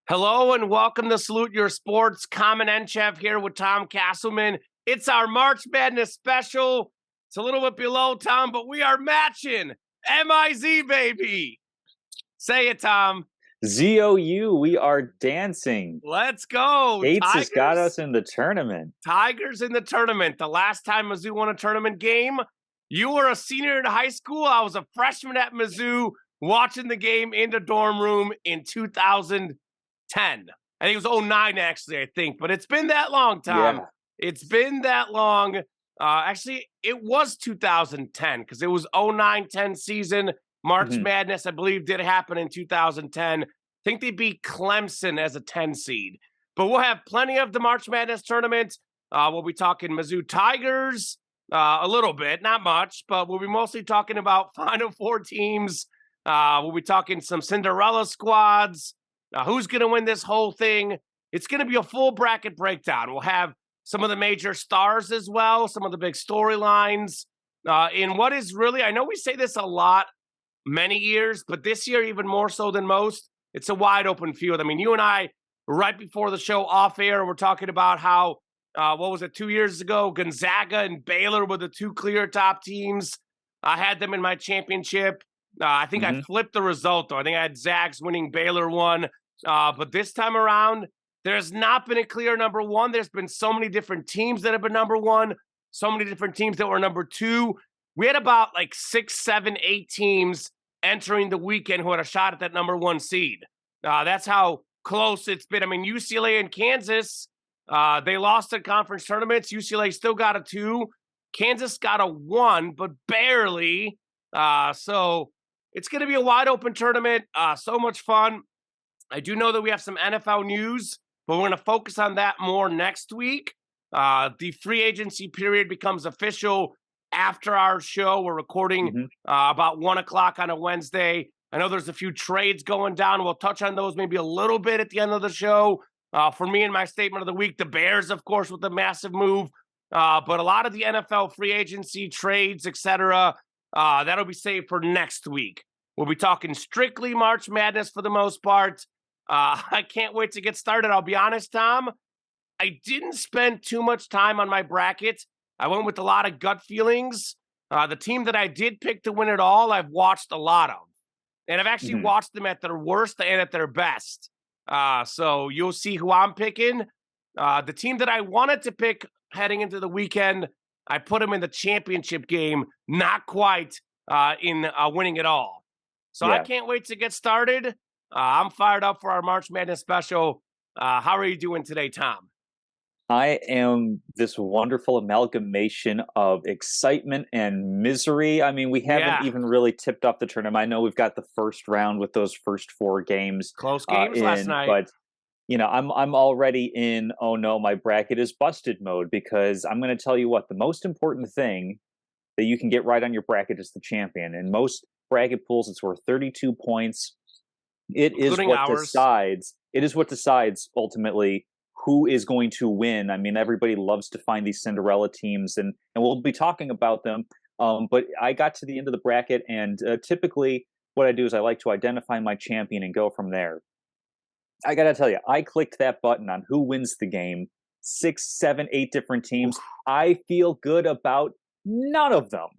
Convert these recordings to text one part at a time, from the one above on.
Hello and welcome to Salute Your Sports. Common Enchev here with Tom Castleman. It's our March Madness special. It's a little bit below, Tom, but we are matching MIZ, baby. Say it, Tom. ZOU, we are dancing. Let's go. Gates has got Tigers. us in the tournament. Tigers in the tournament. The last time Mizzou won a tournament game, you were a senior in high school. I was a freshman at Mizzou watching the game in the dorm room in 2010. I think it was 09, actually, I think. But it's been that long, Tom. Yeah. It's been that long. Actually, it was 2010 because it was 09-10 season. March Madness, I believe, did happen in 2010. I think they beat Clemson as a 10 seed. But we'll have plenty of the March Madness tournament. We'll be talking Mizzou Tigers a little bit, not much, but we'll be mostly talking about Final Four teams. We'll be talking some Cinderella squads. Who's going to win this whole thing? It's going to be a full bracket breakdown. We'll have some of the major stars as well, some of the big storylines. In what is really, I know we say this a lot many years, but this year even more so than most, it's a wide open field. I mean, you and I, right before the show off air, we're talking about how, 2 years ago, Gonzaga and Baylor were the two clear top teams. I had them in my championship. I think I flipped the result, though. I think I had Zags winning, Baylor won. But this time around, there's not been a clear number one. There's been so many different teams that have been number one, so many different teams that were number two. We had about 6, 7, 8 teams entering the weekend who had a shot at that number one seed. That's how close it's been. I mean, UCLA and Kansas, they lost in conference tournaments. UCLA still got a 2. Kansas got a 1, but barely. So it's going to be a wide open tournament. So much fun. I do know that we have some NFL news, but we're going to focus on that more next week. The free agency period becomes official after our show. We're recording about 1 o'clock on a Wednesday. I know there's a few trades going down. We'll touch on those maybe a little bit at the end of the show. For me and my statement of the week, the Bears, of course, with the massive move. But a lot of the NFL free agency trades, etc., that'll be saved for next week. We'll be talking strictly March Madness for the most part. I can't wait to get started. I'll be honest, Tom, I didn't spend too much time on my bracket. I went with a lot of gut feelings. The team that I did pick to win it all, I've watched a lot of. And I've actually watched them at their worst and at their best. So you'll see who I'm picking. The team that I wanted to pick heading into the weekend, I put them in the championship game, not quite in winning it all. So I can't wait to get started. I'm fired up for our March Madness special. How are you doing today, Tom? I am this wonderful amalgamation of excitement and misery. I mean, we haven't even really tipped off the tournament. I know we've got the first round with those first 4 games. Close games last night. But, I'm already in, oh no, my bracket is busted mode, because I'm going to tell you what, the most important thing that you can get right on your bracket is the champion. In most bracket pools, it's worth 32 points. It is what decides ultimately who is going to win. I mean, everybody loves to find these Cinderella teams, and we'll be talking about them. But I got to the end of the bracket, and typically what I do is I like to identify my champion and go from there. I got to tell you, I clicked that button on who wins the game. 6, 7, 8 different teams. I feel good about none of them.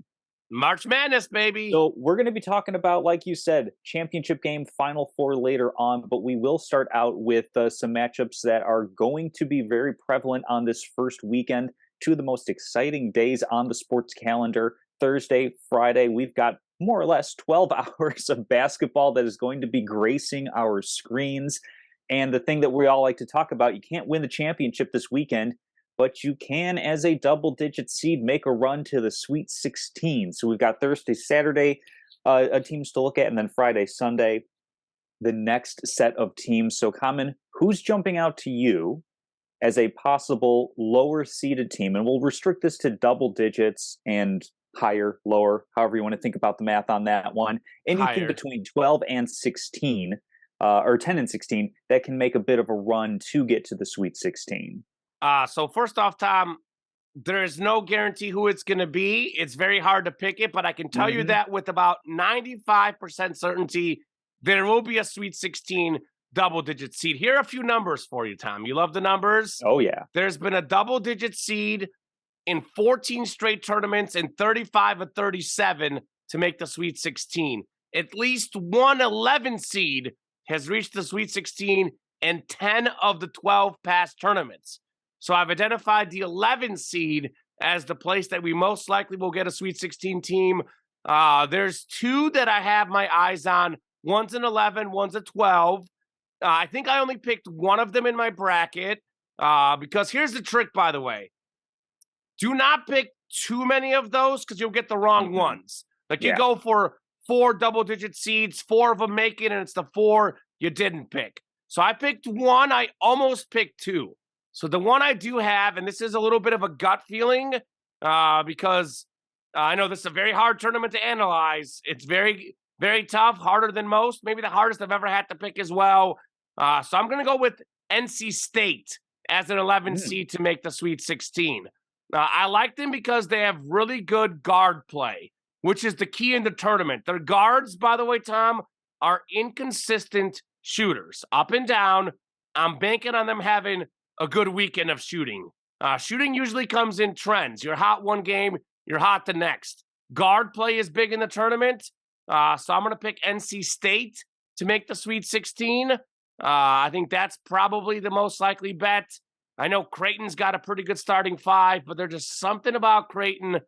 March Madness, baby. So we're going to be talking about, like you said, championship game, Final Four later on, but we will start out with some matchups that are going to be very prevalent on this first weekend. 2 of the most exciting days on the sports calendar, Thursday, Friday. We've got more or less 12 hours of basketball that is going to be gracing our screens. And the thing that we all like to talk about, you can't win the championship this weekend, but you can, as a double-digit seed, make a run to the Sweet 16. So we've got Thursday, Saturday teams to look at, and then Friday, Sunday, the next set of teams. So, Common, who's jumping out to you as a possible lower-seeded team? And we'll restrict this to double digits and higher, lower, however you want to think about the math on that one. Anything between 12 and 16, or 10 and 16, that can make a bit of a run to get to the Sweet 16. So first off, Tom, there is no guarantee who it's going to be. It's very hard to pick it, but I can tell you that with about 95% certainty, there will be a Sweet 16 double-digit seed. Here are a few numbers for you, Tom. You love the numbers? Oh, yeah. There's been a double-digit seed in 14 straight tournaments and 35 of 37 to make the Sweet 16. At least one 11 seed has reached the Sweet 16 in 10 of the 12 past tournaments. So I've identified the 11 seed as the place that we most likely will get a Sweet 16 team. There's two that I have my eyes on. One's an 11, one's a 12. I think I only picked one of them in my bracket because here's the trick, by the way. Do not pick too many of those because you'll get the wrong ones. Like you go for 4 double-digit seeds, 4 of them make it, and it's the 4 you didn't pick. So I picked one. I almost picked 2. So the one I do have, and this is a little bit of a gut feeling because I know this is a very hard tournament to analyze. It's very, very tough, harder than most, maybe the hardest I've ever had to pick as well. So I'm going to go with NC State as an 11 seed to make the Sweet 16. I like them because they have really good guard play, which is the key in the tournament. Their guards, by the way, Tom, are inconsistent shooters, up and down. I'm banking on them having a good weekend of shooting. Shooting usually comes in trends. You're hot one game, you're hot the next. Guard play is big in the tournament, so I'm going to pick NC State to make the Sweet 16. I think that's probably the most likely bet. I know Creighton's got a pretty good starting 5, but there's just something about Creighton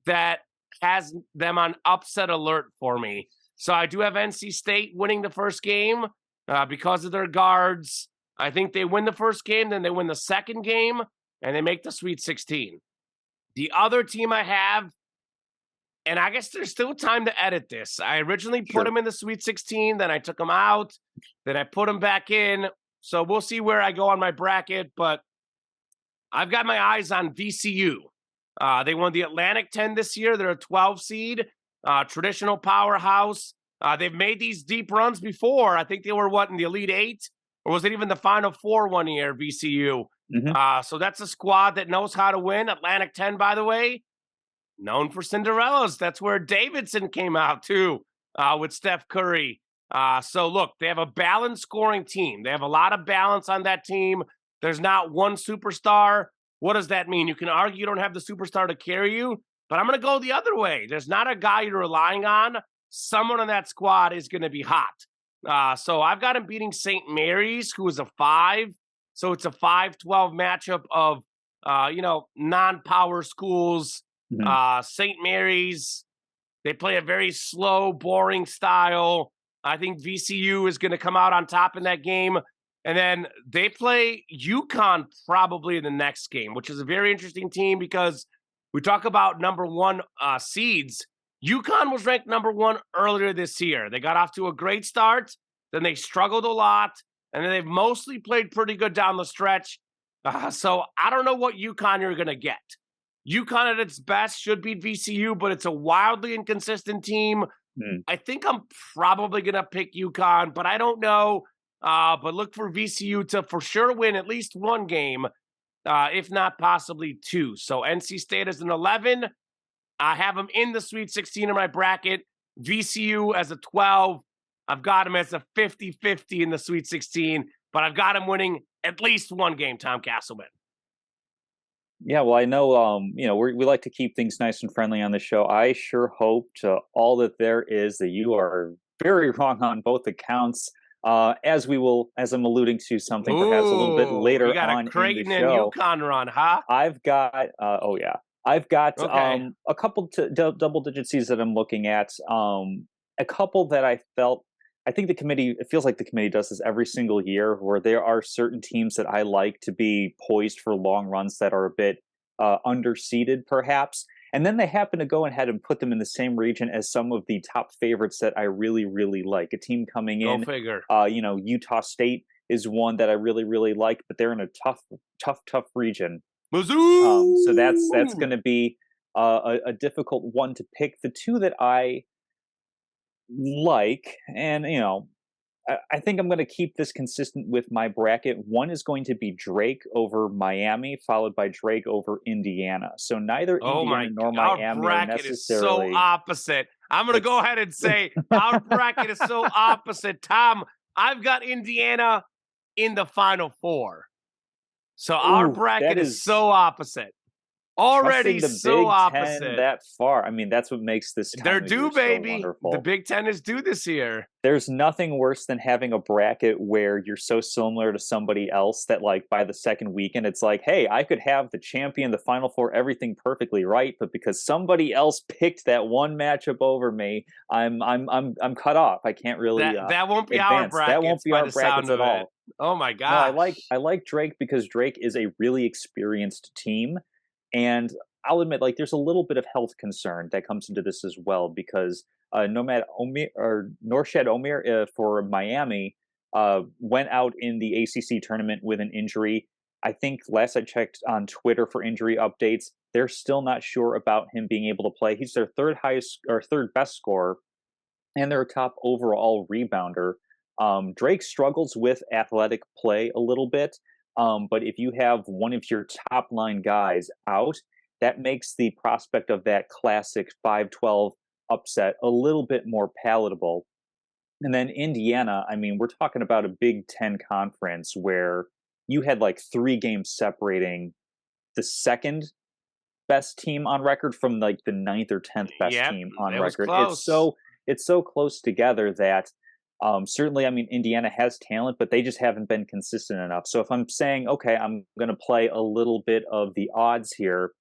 that has them on upset alert for me. So I do have NC State winning the first game because of their guards. I think they win the first game, then they win the second game, and they make the Sweet 16. The other team I have, and I guess there's still time to edit this. I originally put them in the Sweet 16, then I took them out, then I put them back in. So we'll see where I go on my bracket, but I've got my eyes on VCU. They won the Atlantic 10 this year. They're a 12 seed, traditional powerhouse. They've made these deep runs before. I think they were, in the Elite 8? Or was it even the Final 4 one year, VCU? So that's a squad that knows how to win. Atlantic 10, by the way, known for Cinderellas. That's where Davidson came out, too, with Steph Curry. So, look, they have a balanced scoring team. They have a lot of balance on that team. There's not one superstar. What does that mean? You can argue you don't have the superstar to carry you, but I'm going to go the other way. There's not a guy you're relying on. Someone on that squad is going to be hot. So I've got him beating St. Mary's, who is a 5. So it's a 5-12 matchup of, non-power schools. St. Mary's, they play a very slow, boring style. I think VCU is going to come out on top in that game. And then they play UConn probably in the next game, which is a very interesting team because we talk about number 1 seeds. UConn was ranked number 1 earlier this year. They got off to a great start, then they struggled a lot, and then they've mostly played pretty good down the stretch. So I don't know what UConn you're going to get. UConn at its best should beat VCU, but it's a wildly inconsistent team. I think I'm probably going to pick UConn, but I don't know. But look for VCU to for sure win at least one game, if not possibly 2. So NC State is an 11. I have them in the Sweet 16 in my bracket. VCU as a 12. I've got them as a 50-50 in the Sweet 16, but I've got them winning at least one game, Tom Castleman. Yeah, well, I know, we like to keep things nice and friendly on the show. I sure hope to all that there is that you are very wrong on both accounts. As I'm alluding to something perhaps a little bit later on in the show. You got a Creighton and UConn run, huh? I've got, a couple double-digit seeds that I'm looking at. A couple that I think the committee, it feels like the committee does this every single year, where there are certain teams that I like to be poised for long runs that are a bit underseeded, perhaps. And then they happen to go ahead and put them in the same region as some of the top favorites that I really, really like. A team coming in, go figure. Utah State is one that I really, really like, but they're in a tough region. Mizzou! So that's going to be a difficult one to pick. The two that I like, and I think I'm going to keep this consistent with my bracket. One is going to be Drake over Miami, followed by Drake over Indiana. So neither Indiana nor Miami our bracket are necessarily... is so opposite. I'm going to go ahead and say our bracket is so opposite. Tom, I've got Indiana in the Final Four. So our Ooh, bracket that is is so opposite. Already trusting the so Big Ten opposite. that far. I mean, that's what makes this They're time of year due, so baby. The wonderful. Big Ten is due this year. There's nothing worse than having a bracket where you're so similar to somebody else that, like, by the second weekend, it's like, hey, I could have the champion, the Final Four, everything perfectly right, but because somebody else picked that one matchup over me, I'm cut off. I can't really That won't be our advance. That won't brackets be by our the sound brackets of at it. all. Oh my No, gosh. I like Drake because Drake is a really experienced team, and I'll admit, like, there's a little bit of health concern that comes into this as well because Nomad Omir or Norshad Omir for Miami went out in the ACC tournament with an injury. I think last I checked on Twitter for injury updates, they're still not sure about him being able to play. He's their third highest or third best scorer, and their top overall rebounder. Drake struggles with athletic play a little bit, but if you have one of your top line guys out, that makes the prospect of that classic 5-12 upset a little bit more palatable. And then Indiana, I mean, we're talking about a Big Ten conference where you had like 3 games separating the second best team on record from like the ninth or 10th best Yep, team on it was record. close. It's so close together that certainly, I mean, Indiana has talent, but they just haven't been consistent enough. So if I'm saying, okay, I'm going to play a little bit of the odds here,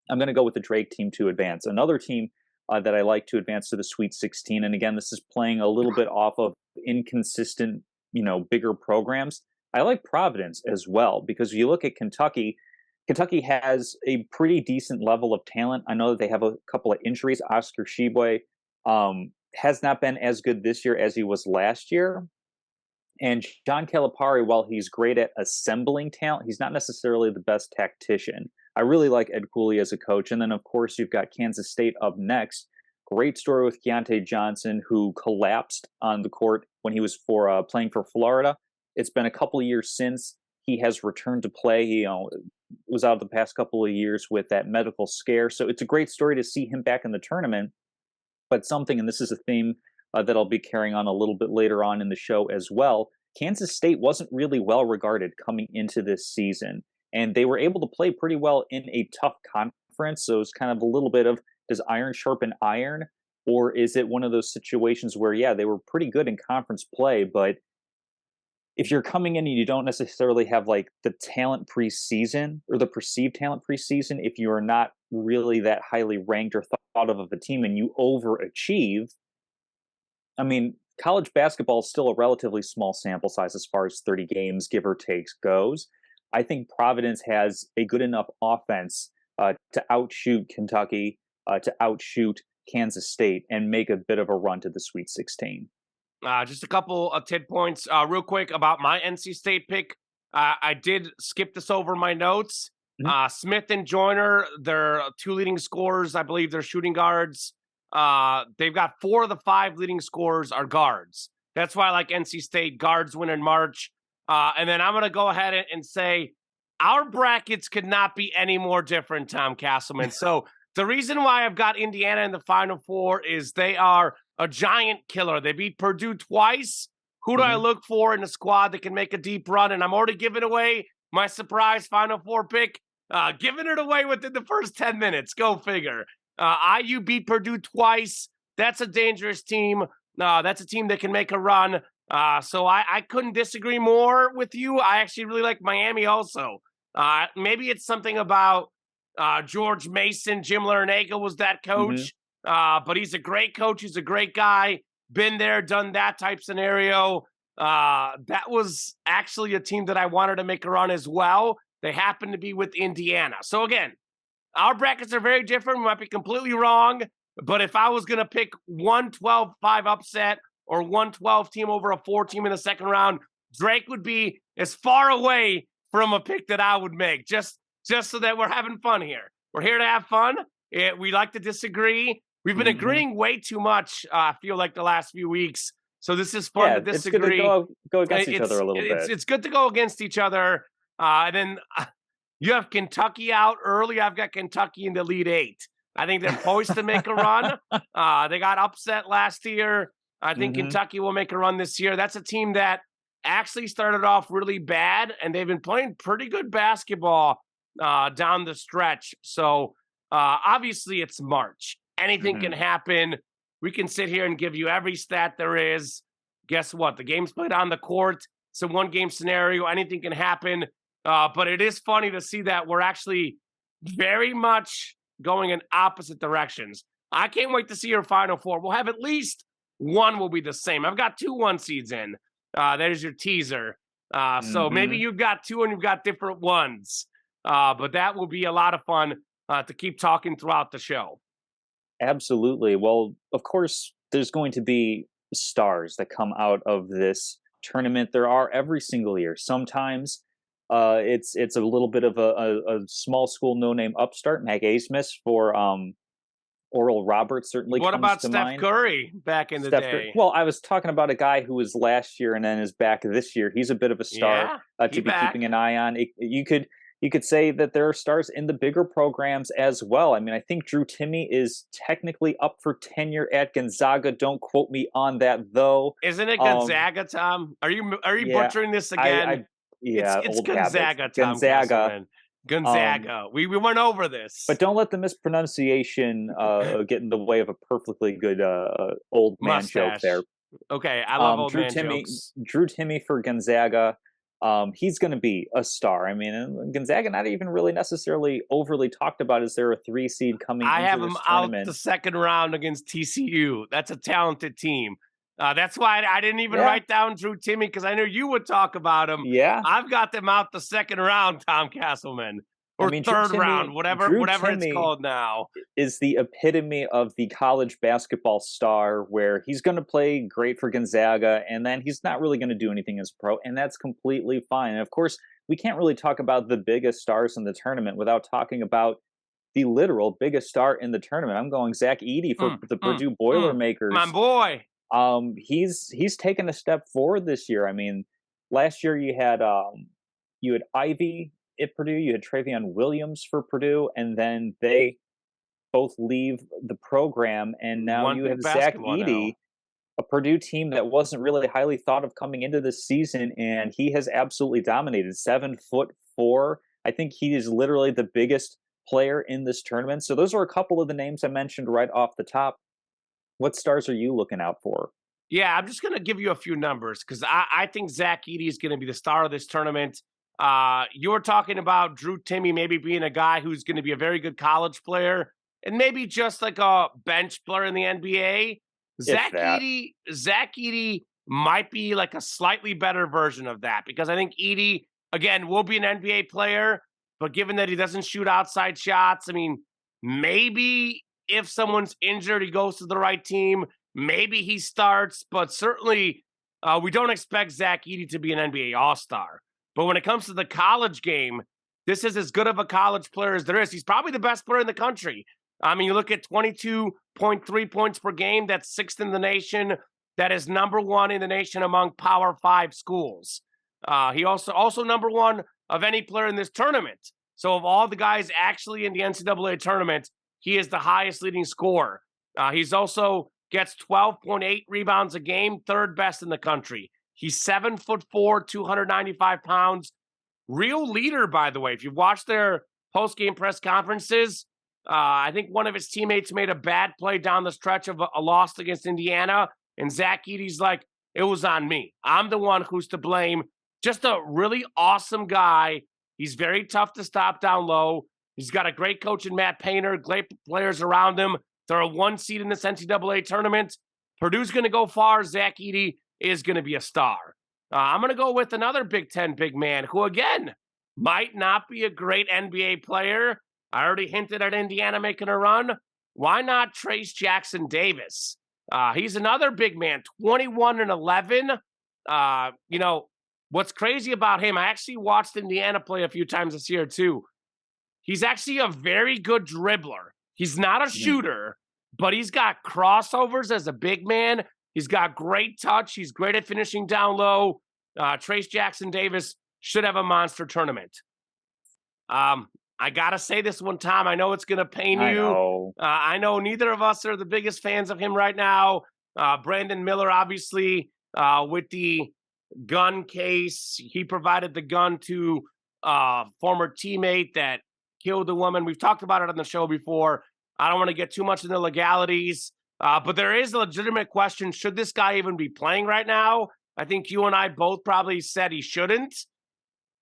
I'm going to go with the Drake team to advance. Another team that I like to advance to the Sweet 16, and again, this is playing a little bit off of inconsistent, bigger programs. I like Providence as well because if you look at Kentucky, Kentucky has a pretty decent level of talent. I know that they have a couple of injuries. Oscar Sheboy has not been as good this year as he was last year. And John Calipari, while he's great at assembling talent, he's not necessarily the best tactician. I really like Ed Cooley as a coach. And then, of course, you've got Kansas State up next. Great story with Keontae Johnson, who collapsed on the court when he was playing for Florida. It's been a couple of years since he has returned to play. He was out the past couple of years with that medical scare. So it's a great story to see him back in the tournament. But something, and this is a theme that I'll be carrying on a little bit later on in the show as well. Kansas State wasn't really well regarded coming into this season, and they were able to play pretty well in a tough conference. So it's kind of a little bit of, does iron sharpen iron, or is it one of those situations where, yeah, they were pretty good in conference play, but if you're coming in and you don't necessarily have like the talent preseason or the perceived talent preseason, if you are not really that highly ranked or thought of a team and you overachieve, I mean, college basketball is still a relatively small sample size as far as 30 games, give or take, goes. I think Providence has a good enough offense to outshoot Kentucky, to outshoot Kansas State, and make a bit of a run to the Sweet 16. Just a couple of tid points real quick about my NC State pick. I did skip this over my notes. Mm-hmm. Smith and Joyner, their 2 leading scorers, I believe they're shooting guards. They've got 4 of the 5 leading scorers are guards. That's why I like NC State. Guards win in March. And then I'm going to go ahead and say our brackets could not be any more different, Tom Castleman. So the reason why I've got Indiana in the Final Four is they are a giant killer. They beat Purdue twice. Who do I look for in a squad that can make a deep run? And I'm already giving away my surprise Final Four pick. Giving it away within the first 10 minutes. Go figure. IU beat Purdue twice. That's a dangerous team. That's a team that can make a run. So I couldn't disagree more with you. I actually really like Miami also. Maybe it's something about George Mason. Jim Larinaga was that coach. But he's a great coach. He's a great guy. Been there, done that type scenario. That was actually a team that I wanted to make a run as well. They happen to be with Indiana. So again, our brackets are very different. We might be completely wrong. But if I was going to pick 1-12-5 upset or 1-12 team over a 4 team in the second round, Drake would be as far away from a pick that I would make, just so that we're having fun here. We're here to have fun. We like to disagree. We've been agreeing way too much, I feel like, the last few weeks. So this is fun to disagree. It's good to go against each other a little bit. It's good to go against each other. And then you have Kentucky out early. I've got Kentucky in the Elite 8. I think they're poised to make a run. They got upset last year. I think Mm-hmm. Kentucky will make a run this year. That's a team that actually started off really bad, and they've been playing pretty good basketball down the stretch. So obviously it's March. Anything Mm-hmm. can happen. We can sit here and give you every stat there is. Guess what? The game's played on the court. It's a one-game scenario. Anything can happen. But it is funny to see that we're actually very much going in opposite directions. I can't wait to see your Final Four. We'll have at least one will be the same. I've got 2 1 seeds in. That is your teaser. So maybe Mm-hmm. you've got 2 and you've got different ones. But that will be a lot of fun to keep talking throughout the show. Absolutely. Well, of course, there's going to be stars that come out of this tournament. There are every single year. Sometimes it's a little bit of a small school no name upstart. Mac Asmus for Oral Roberts certainly What comes about to Steph mind. Curry back in the Steph Curry. day? Well, I was talking about a guy who was last year and then is back this year. He's a bit of a star Yeah, to he be keeping back. an eye on. You could say that there are stars in the bigger programs as well. I mean, I think Drew Timmy is technically up for tenure at Gonzaga. Don't quote me on that though. Isn't it Um, Gonzaga, Tom? Are you yeah, butchering this I, again? I, yeah, It's old habits. Gonzaga, Tom Gonzaga. Castleman. Um, Gonzaga. We went over but this. don't let the mispronunciation get in the way of a perfectly good old man joke there. Mustache. Okay, I love old Drew man Timmy, jokes. Drew Timmy for Gonzaga. He's going to be a star. I mean, Gonzaga not even really necessarily overly talked about as they're a 3 seed coming I into have him this out the tournament. second round against TCU. That's a talented team. That's why I didn't even Yeah, write down Drew Timmy because I knew you would talk about him. yeah. I've got them out the second round, Tom Castleman, I or mean, third round, Drew whatever it's Timmy called now. is the epitome of the college basketball star, where he's going to play great for Gonzaga, and then he's not really going to do anything as a pro, and that's completely fine. And of course, we can't really talk about the biggest stars in the tournament without talking about the literal biggest star in the tournament. I'm going Zach Edey for Mm, the mm, Purdue mm. My Boilermakers. boy. He's taken a step forward this year. I mean, last year you had Ivy at Purdue, you had Travion Williams for Purdue, and then they both leave the program, and now One you big have Zach basketball now. Edey, a Purdue team that wasn't really highly thought of coming into this season, and he has absolutely dominated. 7'4". I think he is literally the biggest player in this tournament. So those are a couple of the names I mentioned right off the top. What stars are you looking out for? Yeah, I'm just going to give you a few numbers because I think Zach Edey is going to be the star of this tournament. You were talking about Drew Timmy maybe being a guy who's going to be a very good college player and maybe just like a bench player in the NBA. If that. Zach Edey might be like a slightly better version of that because I think Edey, again, will be an NBA player, but given that he doesn't shoot outside shots, I mean, maybe if someone's injured, he goes to the right team. Maybe he starts, but certainly we don't expect Zach Edey to be an NBA All-Star. But when it comes to the college game, this is as good of a college player as there is. He's probably the best player in the country. I mean, you look at 22.3 points per game. That's sixth in the nation. That is number one in the nation among Power 5 schools. He also number one of any player in this tournament. So of all the guys actually in the NCAA tournament, he is the highest leading scorer. He's also gets 12.8 rebounds a game, third best in the country. He's 7'4", 295 pounds. Real leader, by the way. If you've watched their post-game press conferences, I think one of his teammates made a bad play down the stretch of a loss against Indiana, and Zach Edey's like, it was on me. I'm the one who's to blame. Just a really awesome guy. He's very tough to stop down low. He's got a great coach in Matt Painter, great players around him. They're a 1 seed in this NCAA tournament. Purdue's going to go far. Zach Edey is going to be a star. I'm going to go with another Big Ten big man who, again, might not be a great NBA player. I already hinted at Indiana making a run. Why not Trayce Jackson Davis? He's another big man, 21 and 11. What's crazy about him, I actually watched Indiana play a few times this year too. He's actually a very good dribbler. He's not a shooter, but he's got crossovers as a big man. He's got great touch. He's great at finishing down low. Trayce Jackson Davis should have a monster tournament. I got to say this one, Tom. I know it's going to pain you. I know. I know neither of us are the biggest fans of him right now. Brandon Miller, obviously, with the gun case, he provided the gun to former teammate that killed the woman. We've talked about it on the show before. I don't want to get too much into legalities, but there is a legitimate question. Should this guy even be playing right now? I think you and I both probably said he shouldn't.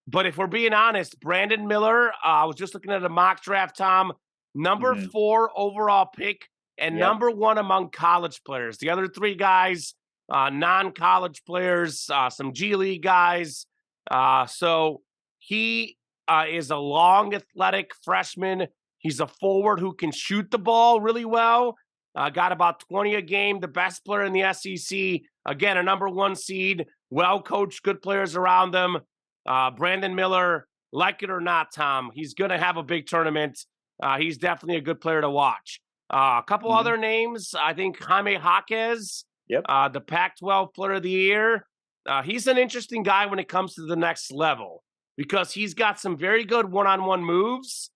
But if we're being honest, Brandon Miller, I was just looking at a mock draft, Tom, number 4 overall pick and number 1 among college players. The other 3 guys, non-college players, some G League guys. So he is a long, athletic freshman. He's a forward who can shoot the ball really well. Got about 20 a game, the best player in the SEC. Again, a number 1 seed, well-coached, good players around them. Brandon Miller, like it or not, Tom, he's going to have a big tournament. He's definitely a good player to watch. A couple other names, I think Jaime Jaquez, the Pac-12 Player of the Year. He's an interesting guy when it comes to the next level because he's got some very good one-on-one moves.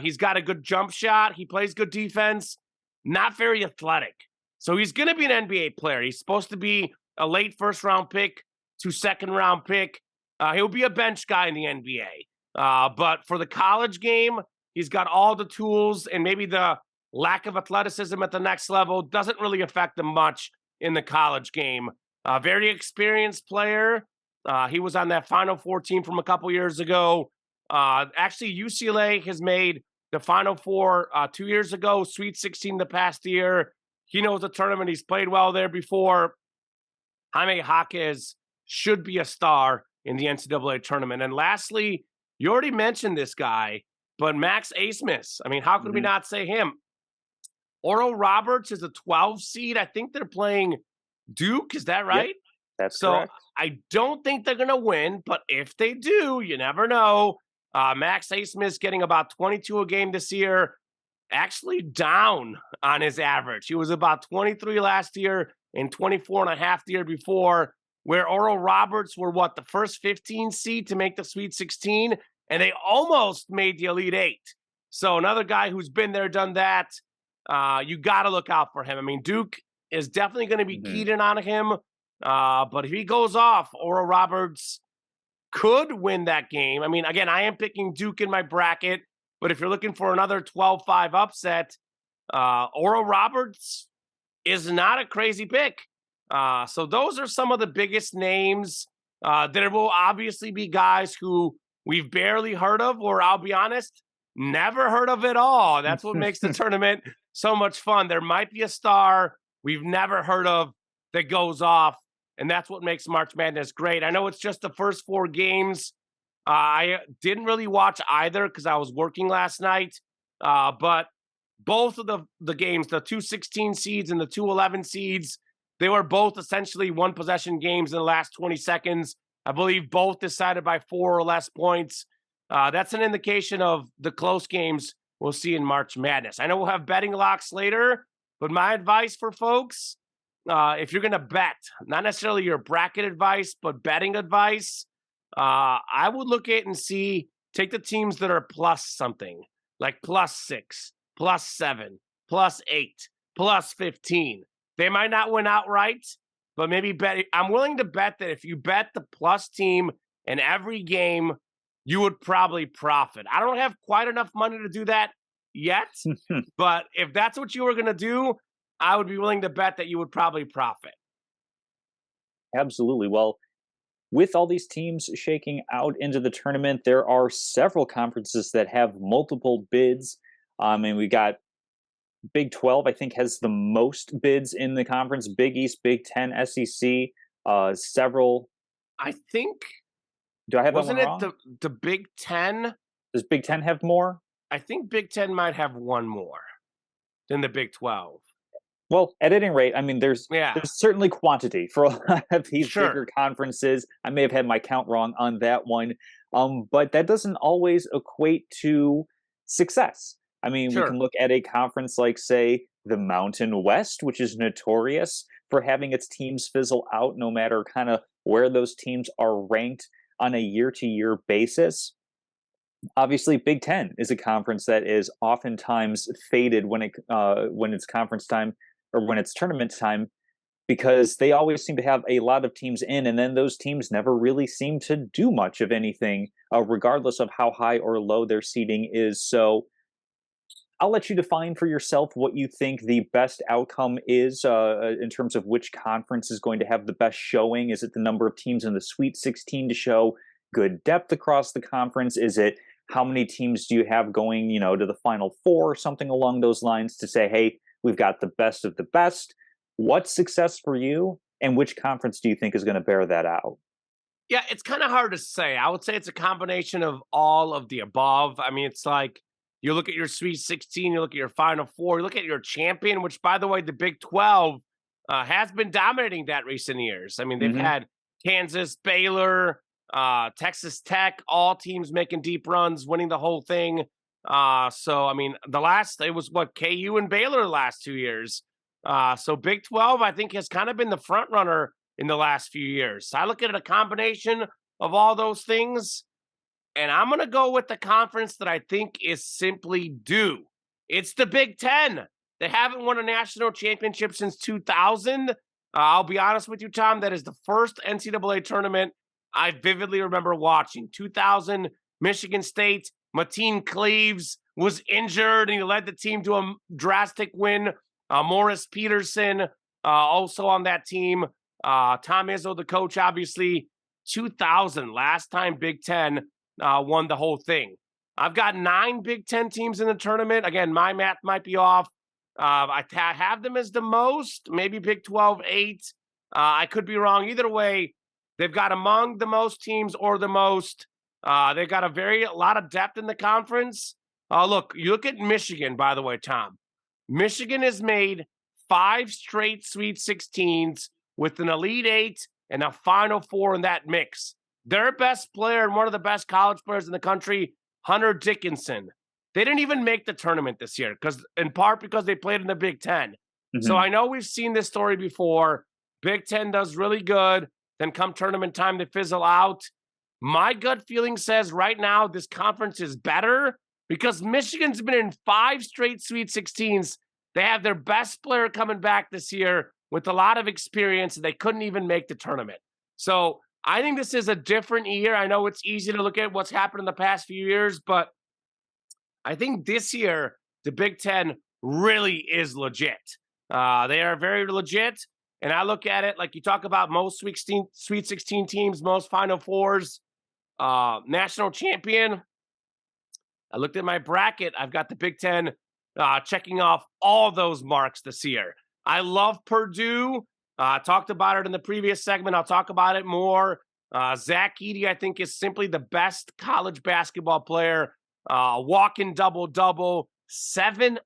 He's got a good jump shot. He plays good defense, not very athletic. So he's going to be an NBA player. He's supposed to be a late first-round pick to second-round pick. He'll be a bench guy in the NBA. But for the college game, he's got all the tools, and maybe the lack of athleticism at the next level doesn't really affect him much in the college game. Very experienced player. He was on that Final Four team from a couple years ago. Actually, UCLA has made the Final Four 2 years ago, Sweet 16 the past year. He knows the tournament. He's played well there before. Jaime Jaquez should be a star in the NCAA tournament. And lastly, you already mentioned this guy, but Max Abmas. I mean, how could we not say him? Oral Roberts is a 12 seed. I think they're playing Duke. Is that right? Yep, that's correct. I don't think they're going to win, but if they do, you never know. Max Abmas getting about 22 a game this year, actually down on his average. He was about 23 last year and 24 and a half the year before, where Oral Roberts were, the first 15 seed to make the Sweet 16, and they almost made the Elite 8. So another guy who's been there, done that. You got to look out for him. I mean, Duke is definitely going to be keyed in on him, but if he goes off, Oral Roberts could win that game. I mean, again, I am picking Duke in my bracket, but if you're looking for another 12-5 upset, Oral Roberts is not a crazy pick. So those are some of the biggest names. There will obviously be guys who we've barely heard of, or I'll be honest, never heard of at all. That's what makes the tournament so much fun. There might be a star we've never heard of that goes off, and that's what makes March Madness great. I know it's just the first 4 games. I didn't really watch either because I was working last night, but both of the games, the 2 16 seeds and the 2 11 seeds, they were both essentially one-possession games in the last 20 seconds. I believe both decided by 4 or less points. That's an indication of the close games we'll see in March Madness. I know we'll have betting locks later, but my advice for folks, if you're going to bet, not necessarily your bracket advice, but betting advice, I would look at and take the teams that are plus something, like +6, +7, +8, +15. They might not win outright, but maybe bet. I'm willing to bet that if you bet the plus team in every game, you would probably profit. I don't have quite enough money to do that yet, but if that's what you were going to do, I would be willing to bet that you would probably profit. Absolutely. Well, with all these teams shaking out into the tournament, there are several conferences that have multiple bids. And we got Big 12, I think, has the most bids in the conference. Big East, Big 10, SEC, several. I think. Do I have wasn't that one wrong? It the Big 10? Does Big 10 have more? I think Big 10 might have one more than the Big 12. Well, at any rate, I mean, there's certainly quantity for a lot of these bigger conferences. I may have had my count wrong on that one, but that doesn't always equate to success. I mean, we can look at a conference like, say, the Mountain West, which is notorious for having its teams fizzle out no matter kind of where those teams are ranked on a year-to-year basis. Obviously, Big Ten is a conference that is oftentimes faded when it's conference time or when it's tournament time. because they always seem to have a lot of teams in, and then those teams never really seem to do much of anything, regardless of how high or low their seeding is. So I'll let you define for yourself what you think the best outcome is in terms of which conference is going to have the best showing. Is it the number of teams in the Sweet 16 to show good depth across the conference? Is it how many teams do you have going, to the Final Four or something along those lines to say, hey, we've got the best of the best? What's success for you, and which conference do you think is going to bear that out? Yeah, it's kind of hard to say. I would say it's a combination of all of the above. I mean, it's like you look at your Sweet 16, you look at your Final Four, you look at your champion, which, by the way, the Big 12 has been dominating that recent years. I mean, they've had Kansas, Baylor, Texas Tech, all teams making deep runs, winning the whole thing. So, I mean, it was what, KU and Baylor the last 2 years. So Big 12, I think, has kind of been the front runner in the last few years. So I look at it a combination of all those things, and I'm going to go with the conference that I think is simply due. It's the Big 10. They haven't won a national championship since 2000. I'll be honest with you, Tom, that is the first NCAA tournament I vividly remember watching. 2000, Michigan State, Mateen Cleaves was injured, and he led the team to a drastic win. Morris Peterson also on that team. Tom Izzo, the coach, obviously. 2000, last time Big Ten won the whole thing. I've got 9 Big Ten teams in the tournament. Again, my math might be off. I have them as the most, maybe Big 12, 8. I could be wrong. Either way, they've got among the most teams or the most. They've got a lot of depth in the conference. Look, you look at Michigan, by the way, Tom. Michigan has made 5 straight Sweet 16s with an Elite 8 and a Final Four in that mix. Their best player and one of the best college players in the country, Hunter Dickinson. They didn't even make the tournament this year, in part because they played in the Big Ten. So I know we've seen this story before. Big Ten does really good. Then come tournament time, they fizzle out. My gut feeling says right now this conference is better because Michigan's been in 5 straight Sweet 16s. They have their best player coming back this year with a lot of experience, and they couldn't even make the tournament. So I think this is a different year. I know it's easy to look at what's happened in the past few years, but I think this year the Big Ten really is legit. They are very legit. And I look at it like you talk about most Sweet 16 teams, most Final Fours, national champion. I looked at my bracket. I've got the Big Ten checking off all those marks this year. I love Purdue. I talked about it in the previous segment. I'll talk about it more. Zach Edey, I think, is simply the best college basketball player. Walking double-double, 7'4".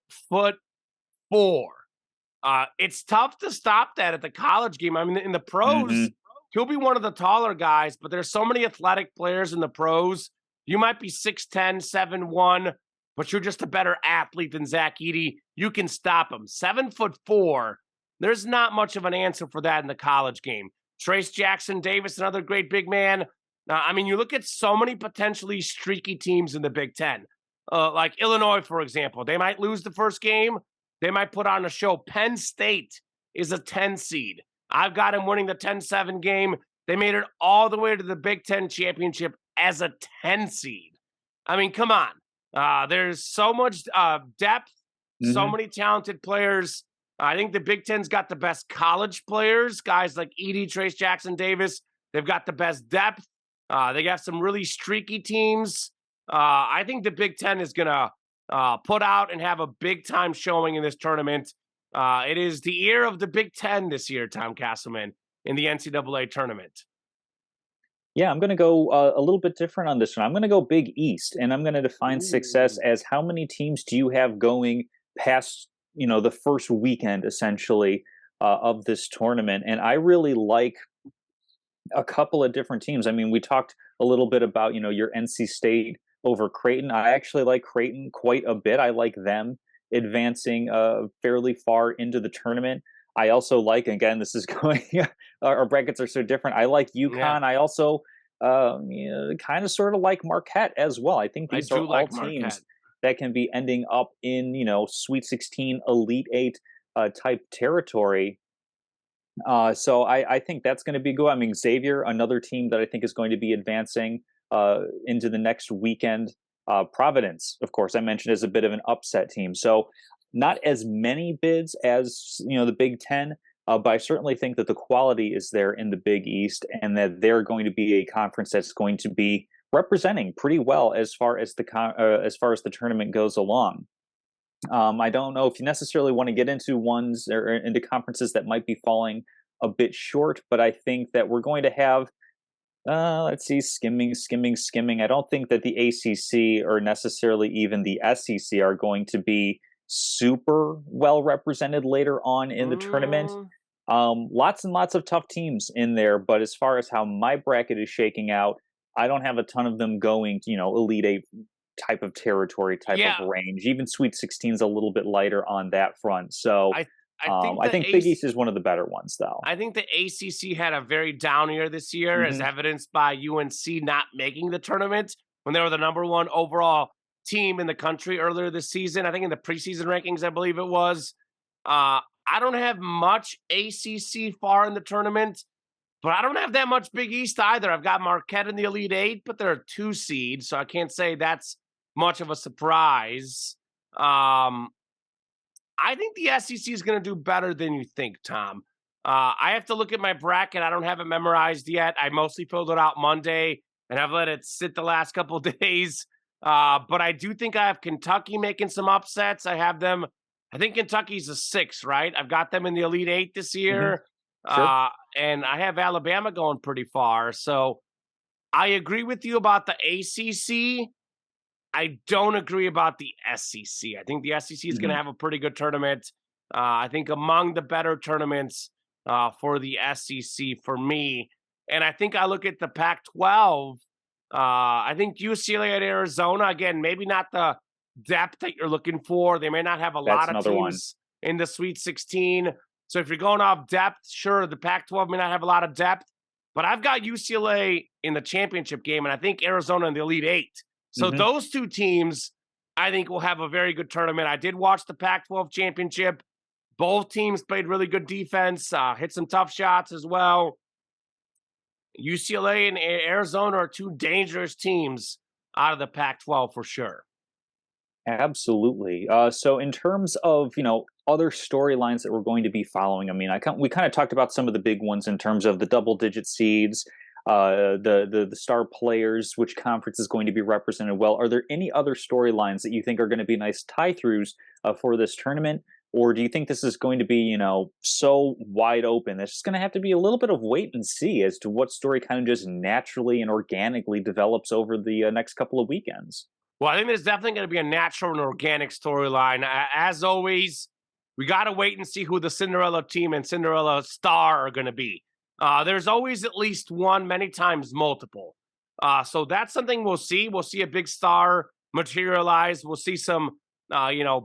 It's tough to stop that at the college game. I mean, in the pros, he'll be one of the taller guys, but there's so many athletic players in the pros. You might be 6'10", 7'1", but you're just a better athlete than Zach Edey. You can stop him. 7'4". There's not much of an answer for that in the college game. Trace Jackson Davis, another great big man. I mean, you look at so many potentially streaky teams in the Big Ten. Like Illinois, for example. They might lose the first game. They might put on a show. Penn State is a 10 seed. I've got them winning the 10-7 game. They made it all the way to the Big Ten championship as a 10 seed. I mean, come on. There's so much depth, so many talented players. I think the Big Ten's got the best college players, guys like Edey, Trace Jackson Davis. They've got the best depth. They got some really streaky teams. I think the Big Ten is going to put out and have a big-time showing in this tournament. It is the year of the Big Ten this year, Tom Castleman, in the NCAA tournament. Yeah, I'm going to go a little bit different on this one. I'm going to go Big East, and I'm going to define success as how many teams do you have going past, the first weekend, essentially, of this tournament. And I really like a couple of different teams. I mean, we talked a little bit about, your NC State over Creighton. I actually like Creighton quite a bit. I like them advancing fairly far into the tournament. I also like, again, this is going, our brackets are so different. I like UConn. Yeah. I also kind of sort of like Marquette as well. I think these are all teams that can be ending up in, Sweet 16, Elite 8 type territory. So I think that's going to be good. I mean, Xavier, another team that I think is going to be advancing into the next weekend. Providence, of course, I mentioned as a bit of an upset team. So not as many bids as the Big Ten, but I certainly think that the quality is there in the Big East, and that they're going to be a conference that's going to be representing pretty well as far as the tournament goes along. I don't know if you necessarily want to get into ones or into conferences that might be falling a bit short, but I think that we're going to have, let's see, skimming. I don't think that the ACC or necessarily even the SEC are going to be super well represented later on in the tournament. Mm, Lots and lots of tough teams in there, but as far as how my bracket is shaking out, I don't have a ton of them going, Elite Eight type of territory, type of yeah, range. Even Sweet 16 is a little bit lighter on that front. So I I think I the think Big East is one of the better ones, though. I think the ACC had a very down year this year, as Hmm. evidenced by UNC not making the tournament when they were the number one overall team in the country earlier this season. I think in the preseason rankings, I believe it was. I don't have much ACC far in the tournament, but I don't have that much Big East either. I've got Marquette in the Elite Eight, but they're a 2 seed, so I can't say that's much of a surprise. Um, I think the SEC is going to do better than you think, Tom. I have to look at my bracket. I don't have it memorized yet. I mostly filled it out Monday, and I've let it sit the last couple of days. But I do think I have Kentucky making some upsets. I have them. I think Kentucky's a 6, right? I've got them in the Elite Eight this Hmm. year. Sure. And I have Alabama going pretty far. So I agree with you about the ACC. I don't agree about the SEC. I think the SEC is going to Hmm. have a pretty good tournament. I think among the better tournaments for the SEC for me. And I think I look at the Pac 12. I think UCLA at Arizona, again, maybe not the depth that you're looking for. They may not have a That's lot of another one. teams in the Sweet 16. So if you're going off depth, sure, the Pac 12 may not have a lot of depth. But I've got UCLA in the championship game, and I think Arizona in the Elite Eight. So Hmm. those two teams, I think, will have a very good tournament. I did watch the Pac-12 championship. Both teams played really good defense, hit some tough shots as well. UCLA and Arizona are two dangerous teams out of the Pac-12 for sure. Absolutely. So in terms of other storylines that we're going to be following, I mean, we kind of talked about some of the big ones in terms of the double-digit seeds, the star players, which conference is going to be represented well. Are there any other storylines that you think are going to be nice tie-throughs for this tournament, or do you think this is going to be so wide open? It's just going to have to be a little bit of wait and see as to what story kind of just naturally and organically develops over the next couple of weekends. Well, I think there's definitely going to be a natural and organic storyline. As always, we got to wait and see who the Cinderella team and Cinderella star are going to be. There's always at least one, many times multiple. So that's something we'll see. We'll see a big star materialize. We'll see some,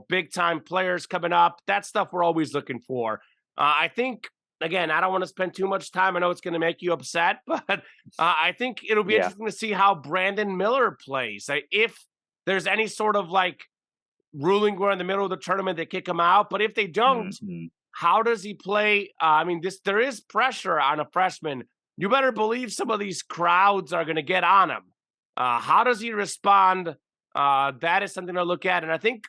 big time players coming up. That stuff we're always looking for. I think, again, I don't want to spend too much time. I know it's going to make you upset, but I think it'll be Yeah. interesting to see how Brandon Miller plays. If there's any sort of like ruling where in the middle of the tournament they kick him out, but if they don't, Hmm. how does he play? There is pressure on a freshman. You better believe some of these crowds are going to get on him. How does he respond? That is something to look at, and I think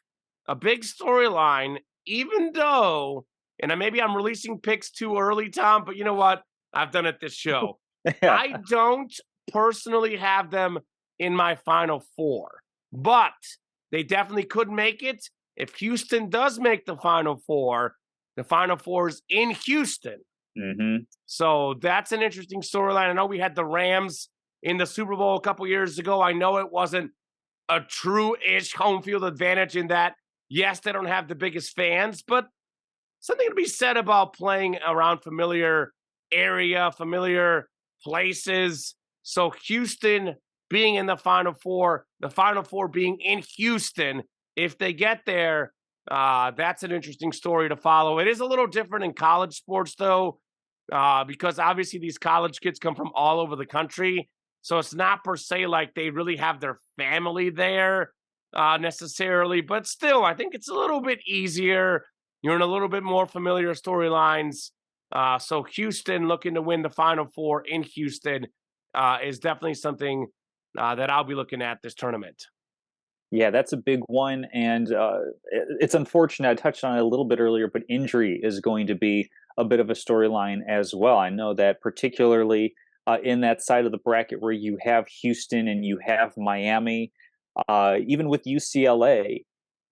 a big storyline. Even though, and maybe I'm releasing picks too early, Tom, but you know what? I've done it this show. Yeah. I don't personally have them in my final four, but they definitely could make it. If Houston does make the final four is in Houston. Hmm. So that's an interesting storyline. I know we had the Rams in the Super Bowl a couple years ago. I know it wasn't a true-ish home field advantage in that, yes, they don't have the biggest fans, but something to be said about playing around familiar area, familiar places. So Houston being in the Final Four being in Houston, if they get there, that's an interesting story to follow. It is a little different in college sports, though, because obviously these college kids come from all over the country. So it's not per se like they really have their family there necessarily. But still, I think it's a little bit easier. You're in a little bit more familiar storylines. So Houston looking to win the Final Four in Houston is definitely something that I'll be looking at this tournament. Yeah, that's a big one, and it's unfortunate. I touched on it a little bit earlier, but injury is going to be a bit of a storyline as well. I know that particularly in that side of the bracket where you have Houston and you have Miami, even with UCLA,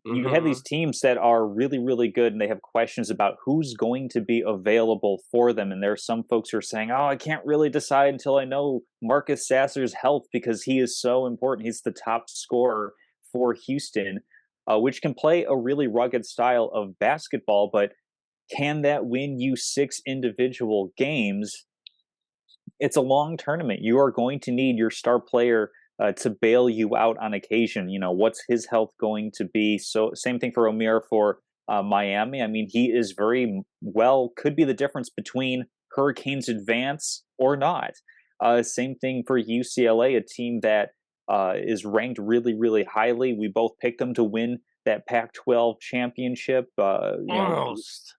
you have Hmm. these teams that are really, really good, and they have questions about who's going to be available for them. And there are some folks who are saying, "Oh, I can't really decide until I know Marcus Sasser's health because he is so important. He's the top scorer for Houston, which can play a really rugged style of basketball. But can that win you 6 individual games? It's a long tournament. You are going to need your star player to bail you out on occasion. You know, what's his health going to be? So, same thing for O'Meara for Miami. I mean, he is very well, could be the difference between Hurricanes advance or not. Same thing for UCLA, a team that is ranked really, really highly. We both picked them to win that Pac-12 championship. Almost.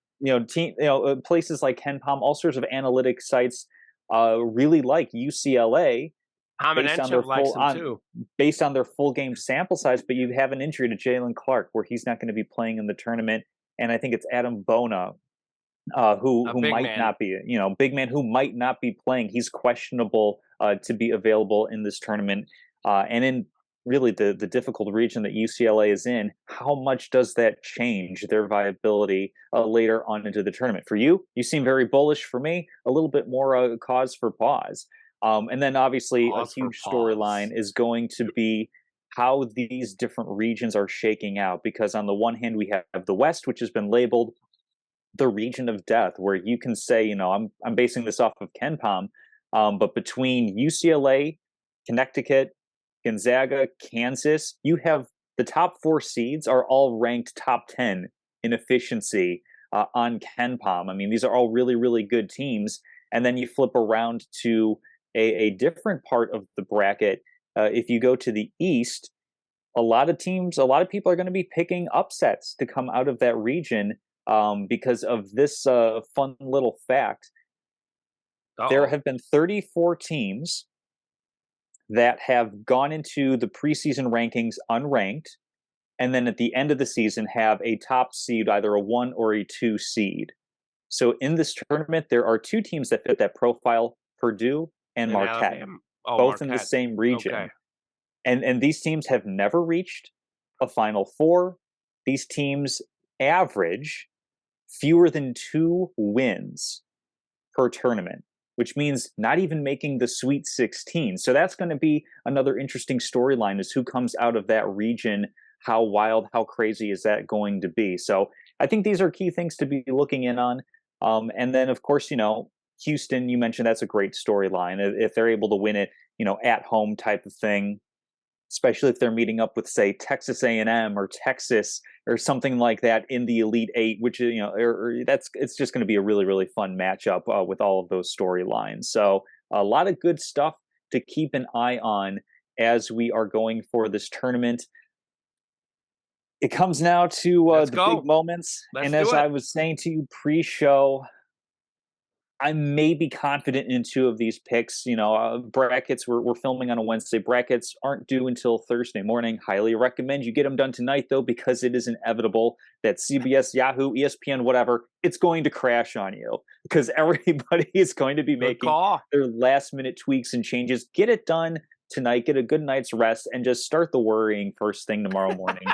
Places like KenPom, all sorts of analytic sites really like UCLA based on their Kamenechev likes full him on too. based on their full game sample size, but you have an injury to Jalen Clark where he's not going to be playing in the tournament, and I think it's Adam Bona A who big might man. not be, big man who might not be playing. He's questionable to be available in this tournament, and in really the difficult region that UCLA is in. How much does that change their viability later on into the tournament? For you, you seem very bullish. For me, a little bit more cause for pause. And then obviously a Pause for huge storyline pause. is going to be how these different regions are shaking out, because on the one hand we have the West, which has been labeled the region of death, where you can say, I'm basing this off of KenPom, but between UCLA, Connecticut, Gonzaga, Kansas, you have the top 4 seeds are all ranked top 10 in efficiency on KenPom. I mean, these are all really, really good teams. And then you flip around to a different part of the bracket. If you go to the East, a lot of teams, a lot of people are going to be picking upsets to come out of that region because of this fun little fact. There Uh-oh. have been 34 teams that have gone into the preseason rankings unranked, and then at the end of the season have a top seed, either a 1 or a 2 seed. So in this tournament, there are 2 teams that fit that profile: Purdue and And Marquette, Alabama. Oh, both in the Marquette. same Okay. region. And these teams have never reached a Final Four. These teams average fewer than 2 wins per tournament, which means not even making the Sweet 16. So that's going to be another interesting storyline: is who comes out of that region. How wild, how crazy is that going to be? So I think these are key things to be looking in on. And then, of course, Houston, you mentioned that's a great storyline. If they're able to win it, at home type of thing, especially if they're meeting up with, say, Texas A&M or Texas or something like that in the Elite Eight, which it's just going to be a really, really fun matchup with all of those storylines. So a lot of good stuff to keep an eye on as we are going for this tournament. It comes now to Let's the big go. moments, Let's and do as it. I was saying to you pre-show, I may be confident in 2 of these picks. Brackets, we're filming on a Wednesday. Brackets aren't due until Thursday morning. Highly recommend you get them done tonight, though, because it is inevitable that CBS, Yahoo, ESPN, whatever, it's going to crash on you because everybody is going to be Good making call. their last minute tweaks and changes. Get it done tonight, get a good night's rest, and just start the worrying first thing tomorrow morning.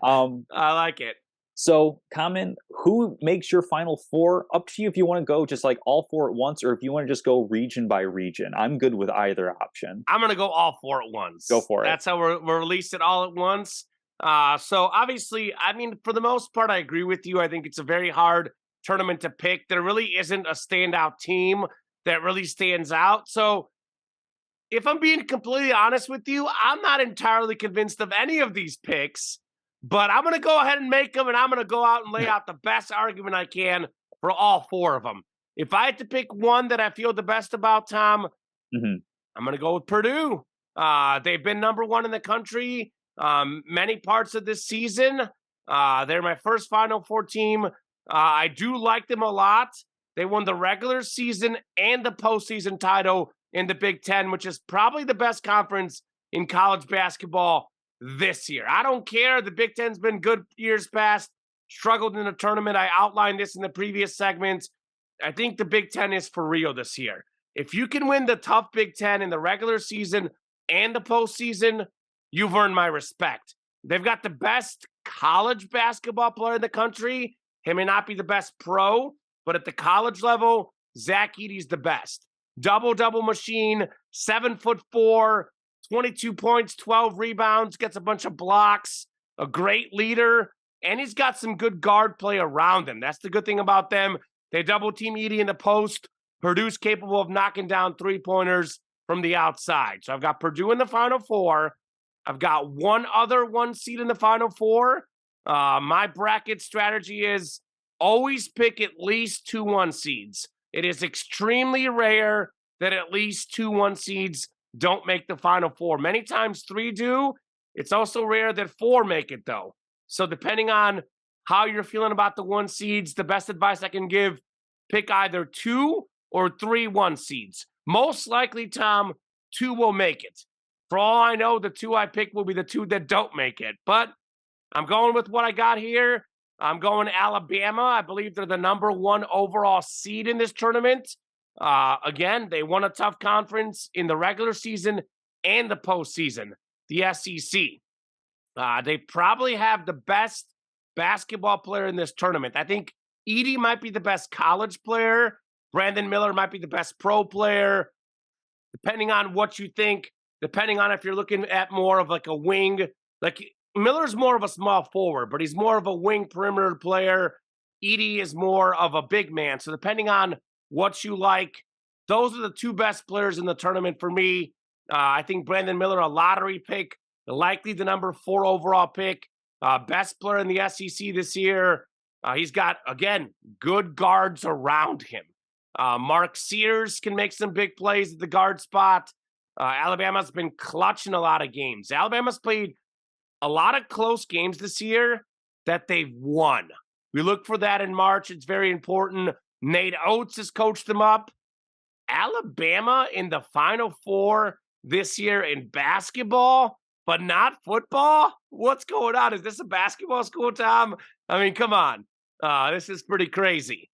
Um, I like it. so, comment who makes your Final Four. Up to you if you want to go just like all 4 at once, or if you want to just go region by region. I'm good with either option. I'm gonna go all 4 at Go once. for it. That's how we're release it all at once. So obviously, I mean, for the most part, I agree with you. I think it's a very hard tournament to pick. There really isn't a standout team that really stands out. So if I'm being completely honest with you, I'm not entirely convinced of any of these picks, but I'm going to go ahead and make them, and I'm going to go out and lay out the best argument I can for all 4 of them. If I had to pick one that I feel the best about, Tom, Mm-hmm. I'm going to go with Purdue. They've been number 1 in the country many parts of this season. They're my first Final Four team. I do like them a lot. They won the regular season and the postseason title in the Big Ten, which is probably the best conference in college basketball this year. I don't care. The Big Ten's been good years past, struggled in the tournament. I outlined this in the previous segments. I think the Big Ten is for real this year. If you can win the tough Big Ten in the regular season and the postseason, you've earned my respect. They've got the best college basketball player in the country. He may not be the best pro, but at the college level, Zach Edey's the best. Double-double machine, 7'4", 22 points, 12 rebounds, gets a bunch of blocks, a great leader, and he's got some good guard play around him. That's the good thing about them. They double-team Edey in the post. Purdue's capable of knocking down three-pointers from the outside. So I've got Purdue in the Final Four. I've got one other one seed in the Final Four. My bracket strategy is always pick at least 2 1 seeds. It is extremely rare that at least 2 1 seeds don't make the Final Four. Many times 3 do. It's also rare that 4 make it, though. So depending on how you're feeling about the 1 seeds, the best advice I can give, pick either 2 or 3 1 seeds. Most likely, Tom, 2 will make it. For all I know, the 2 I picked will be the 2 that don't make it. But I'm going with what I got here. I'm going Alabama. I believe they're the number 1 overall seed in this tournament. Again, they won a tough conference in the regular season and the postseason, the SEC. They probably have the best basketball player in this tournament. I think Edey might be the best college player. Brandon Miller might be the best pro player. Depending on what you think, depending on if you're looking at more of like a wing, like Miller's more of a small forward, but he's more of a wing perimeter player. Edey is more of a big man. So depending on what you like, those are the 2 best players in the tournament for me. I think Brandon Miller, a lottery pick, likely the number 4 overall pick, best player in the SEC this year. He's got, again, good guards around him. Mark Sears can make some big plays at the guard spot. Alabama's been clutching a lot of games. Alabama's played a lot of close games this year that they've won. We look for that in March. It's very important. Nate Oates has coached them up. Alabama in the Final Four this year in basketball, but not football? What's going on? Is this a basketball school, Tom? I mean, come on. This is pretty crazy.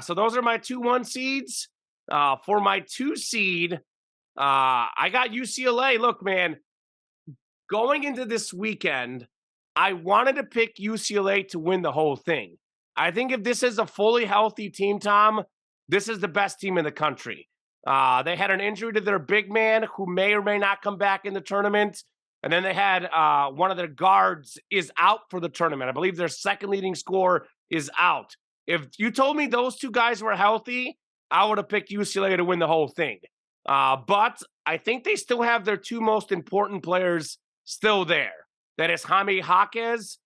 So those are my 2 1 seeds. For my 2 seed, I got UCLA. Look, man, going into this weekend, I wanted to pick UCLA to win the whole thing. I think if this is a fully healthy team, Tom, this is the best team in the country. They had an injury to their big man who may or may not come back in the tournament. And then they had one of their guards is out for the tournament. I believe their second leading scorer is out. If you told me those 2 guys were healthy, I would have picked UCLA to win the whole thing. But I think they still have their 2 most important players still there. That is Jaime Jaquez,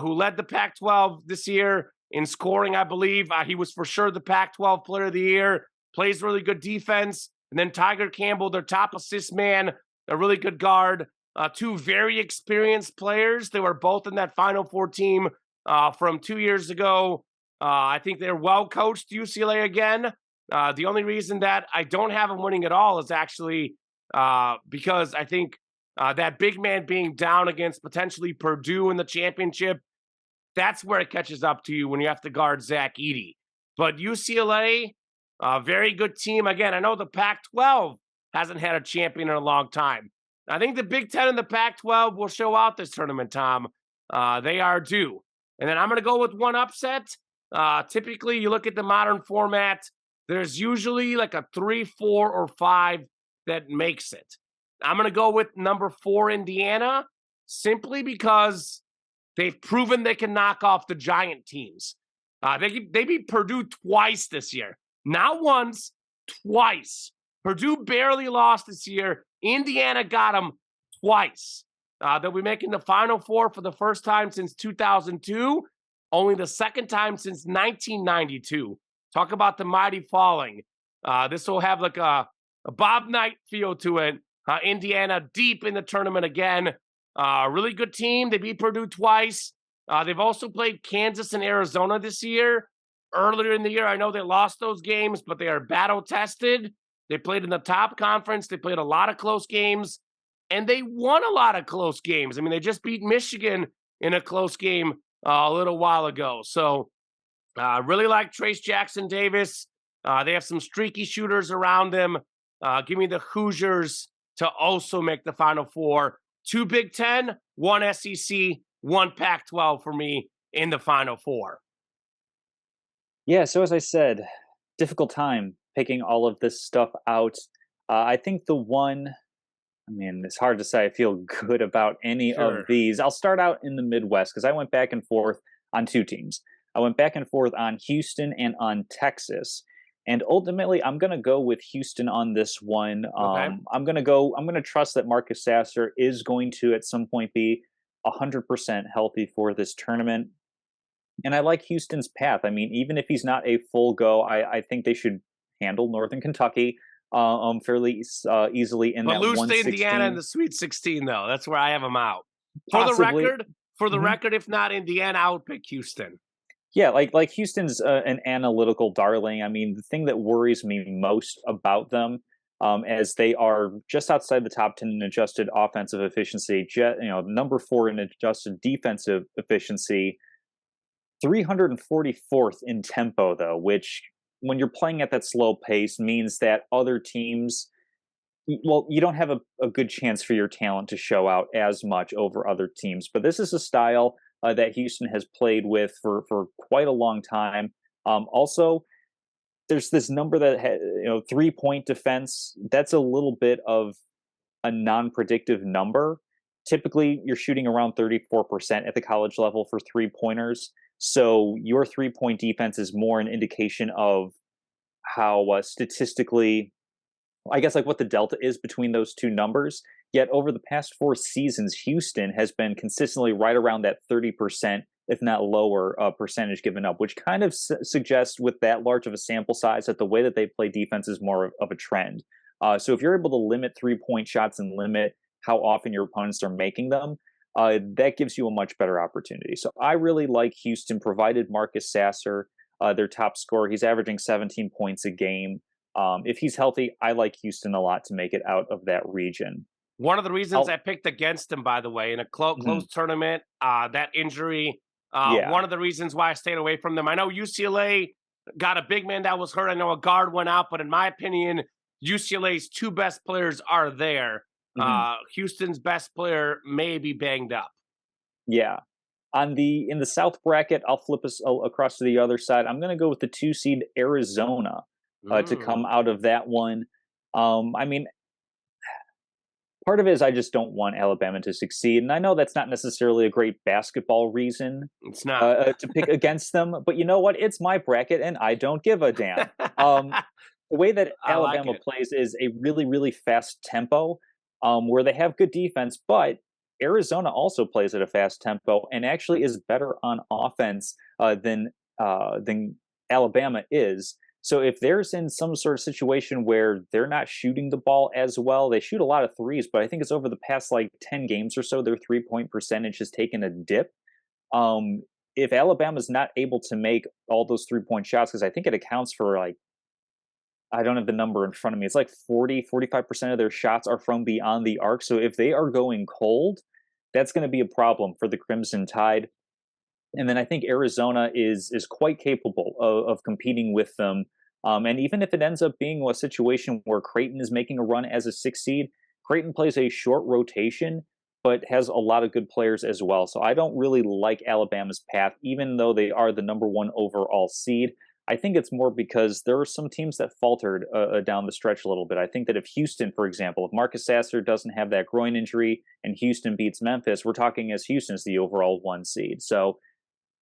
who led the Pac-12 this year in scoring, I believe. He was for sure the Pac-12 player of the year, plays really good defense. And then Tiger Campbell, their top assist man, a really good guard. 2 very experienced players. They were both in that Final Four team from 2 years ago. I think they're well coached, UCLA again. The only reason that I don't have them winning at all is actually because I think that big man being down against potentially Purdue in the championship, that's where it catches up to you when you have to guard Zach Edey. But UCLA, very good team. Again, I know the Pac-12 hasn't had a champion in a long time. I think the Big Ten and the Pac-12 will show out this tournament, Tom. They are due. And then I'm going to go with one upset. Typically, you look at the modern format, there's usually like a 3, 4, or 5 that makes it. I'm going to go with number 4, Indiana, simply because they've proven they can knock off the giant teams. They beat Purdue twice this year. Not once, twice. Purdue barely lost this year. Indiana got them twice. They'll be making the Final Four for the first time since 2002, only the second time since 1992. Talk about the mighty falling. This will have like a Bob Knight feel to it. Indiana deep in the tournament again. Really good team. They beat Purdue twice. They've also played Kansas and Arizona this year. earlier in the year. I know they lost those games, but they are battle tested. They played in the top conference. They played a lot of close games, and they won a lot of close games. I mean, they just beat Michigan in a close game a little while ago. So really like Trace Jackson Davis. They have some streaky shooters around them. Give me the Hoosiers to also make the Final Four. 2 Big Ten, 1 SEC, 1 Pac-12 for me in the Final Four. Yeah, so as I said, difficult time picking all of this stuff out. I think the one, I mean, it's hard to say I feel good about any of Sure. these. I'll start out in the Midwest because I went back and forth on 2 teams. I went back and forth on Houston and on Texas. And ultimately, I'm going to go with Houston on this one. Okay. I'm going to trust that Marcus Sasser is going to at some point be 100% healthy for this tournament. And I like Houston's path. I mean, even if he's not a full go, I think they should handle Northern Kentucky fairly easily in But that lose to 116. Indiana in the Sweet 16, though. That's where I have them out. Possibly. For the Mhm. record, if not Indiana, I would pick Houston. Yeah, like Houston's an analytical darling. I mean, the thing that worries me most about them, as they are just outside the top 10 in adjusted offensive efficiency, number 4 in adjusted defensive efficiency, 344th in tempo, though, which when you're playing at that slow pace means that other teams, well, you don't have a good chance for your talent to show out as much over other teams. But this is a style that Houston has played with for quite a long time. Also, there's this number that 3-point defense. That's a little bit of a non-predictive number. Typically, you're shooting around 34% at the college level for 3-pointers. So your 3-point defense is more an indication of how statistically, I guess, like what the delta is between those two numbers. Yet over the past 4 seasons, Houston has been consistently right around that 30%, if not lower, percentage given up, which kind of suggests with that large of a sample size that the way that they play defense is more of a trend. So if you're able to limit 3-point shots and limit how often your opponents are making them, that gives you a much better opportunity. So I really like Houston, provided Marcus Sasser, their top scorer. He's averaging 17 points a game. If he's healthy, I like Houston a lot to make it out of that region. One of the reasons I picked against him, by the way, in a close tournament, that injury, Yeah. one of the reasons why I stayed away from them. I know UCLA got a big man that was hurt. I know a guard went out, but in my opinion, UCLA's 2 best players are there. Houston's best player may be banged up. Yeah. In the South bracket, I'll flip us across to the other side. I'm going to go with the 2 seed Arizona to come out of that one. I mean, part of it is I just don't want Alabama to succeed, and I know that's not necessarily a great basketball reason It's not. to pick against them. But you know what? It's my bracket, and I don't give a damn. The way that Alabama plays is a really, really fast tempo, where they have good defense, but Arizona also plays at a fast tempo and actually is better on offense than Alabama is. So if there's in some sort of situation where they're not shooting the ball as well, they shoot a lot of threes, but I think it's over the past like 10 games or so, their 3-point percentage has taken a dip. If Alabama's not able to make all those 3-point shots, because I think it accounts for like, I don't have the number in front of me. It's like 45% of their shots are from beyond the arc. So if they are going cold, that's going to be a problem for the Crimson Tide. And then I think Arizona is quite capable of competing with them. And even if it ends up being a situation where Creighton is making a run as a 6 seed, Creighton plays a short rotation, but has a lot of good players as well. So I don't really like Alabama's path, even though they are the number 1 overall seed. I think it's more because there are some teams that faltered down the stretch a little bit. I think that if Houston, for example, if Marcus Sasser doesn't have that groin injury and Houston beats Memphis, we're talking as Houston's the overall 1 seed. So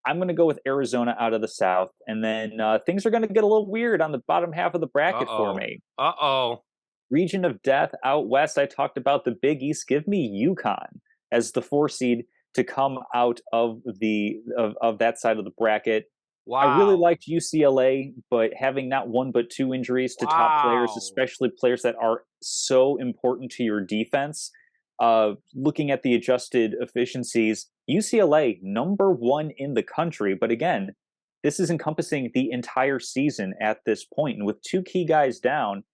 I'm going to go with Arizona out of the South. And then things are going to get a little weird on the bottom half of the bracket for me. Region of Death out west. I talked about the Big East. Give me UConn as the 4 seed to come out of of that side of the bracket. Wow. I really liked UCLA, but having not 1 but 2 injuries to top players, especially players that are so important to your defense, looking at the adjusted efficiencies, UCLA number 1 in the country. But again, this is encompassing the entire season at this point. And with two key guys down,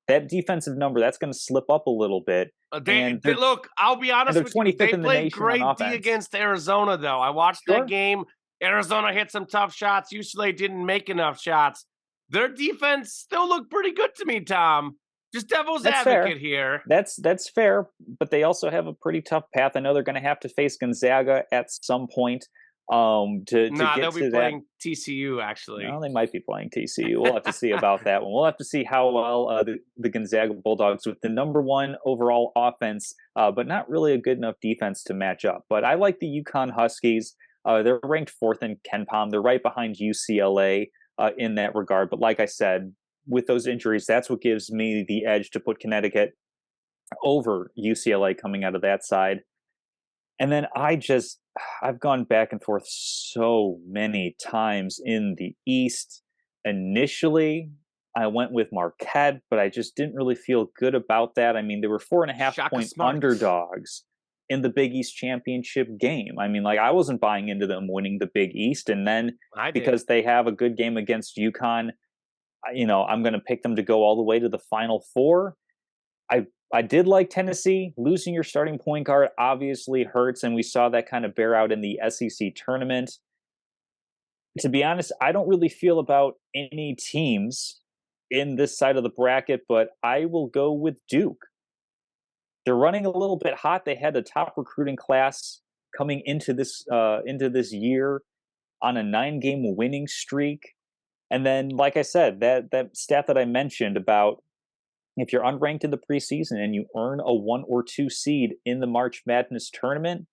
that defensive number, that's going to slip up a little bit. Look, I'll be honest with you. They in the played nation great on D offense. against Arizona, though. I watched that game. Arizona hit some tough shots. UCLA didn't make enough shots. Their defense still looked pretty good to me, Tom. Just devil's advocate here. That's fair, but they also have a pretty tough path. I know they're going to have to face Gonzaga at some point. They'll be playing TCU, actually. No, they might be playing TCU. We'll have to see about that one. We'll have to see how well the Gonzaga Bulldogs with the number 1 overall offense, but not really a good enough defense to match up. But I like the UConn Huskies. They're ranked 4th in KenPom. They're right behind UCLA in that regard. But like I said, with those injuries, that's what gives me the edge to put Connecticut over UCLA coming out of that side. And then I've gone back and forth so many times in the East. Initially, I went with Marquette, but I just didn't really feel good about that. I mean, they were 4.5 point underdogs in the Big East championship game. I mean, like, I wasn't buying into them winning the Big East. And then because they have a good game against UConn, I'm going to pick them to go all the way to the Final Four. I did like Tennessee. Losing your starting point guard obviously hurts, and we saw that kind of bear out in the SEC tournament. To be honest, I don't really feel about any teams in this side of the bracket, but I will go with Duke. They're running a little bit hot. They had a top recruiting class coming into this year on a 9-game winning streak. And then, like I said, that stat that I mentioned about if you're unranked in the preseason and you earn a 1 or 2 seed in the March Madness tournament,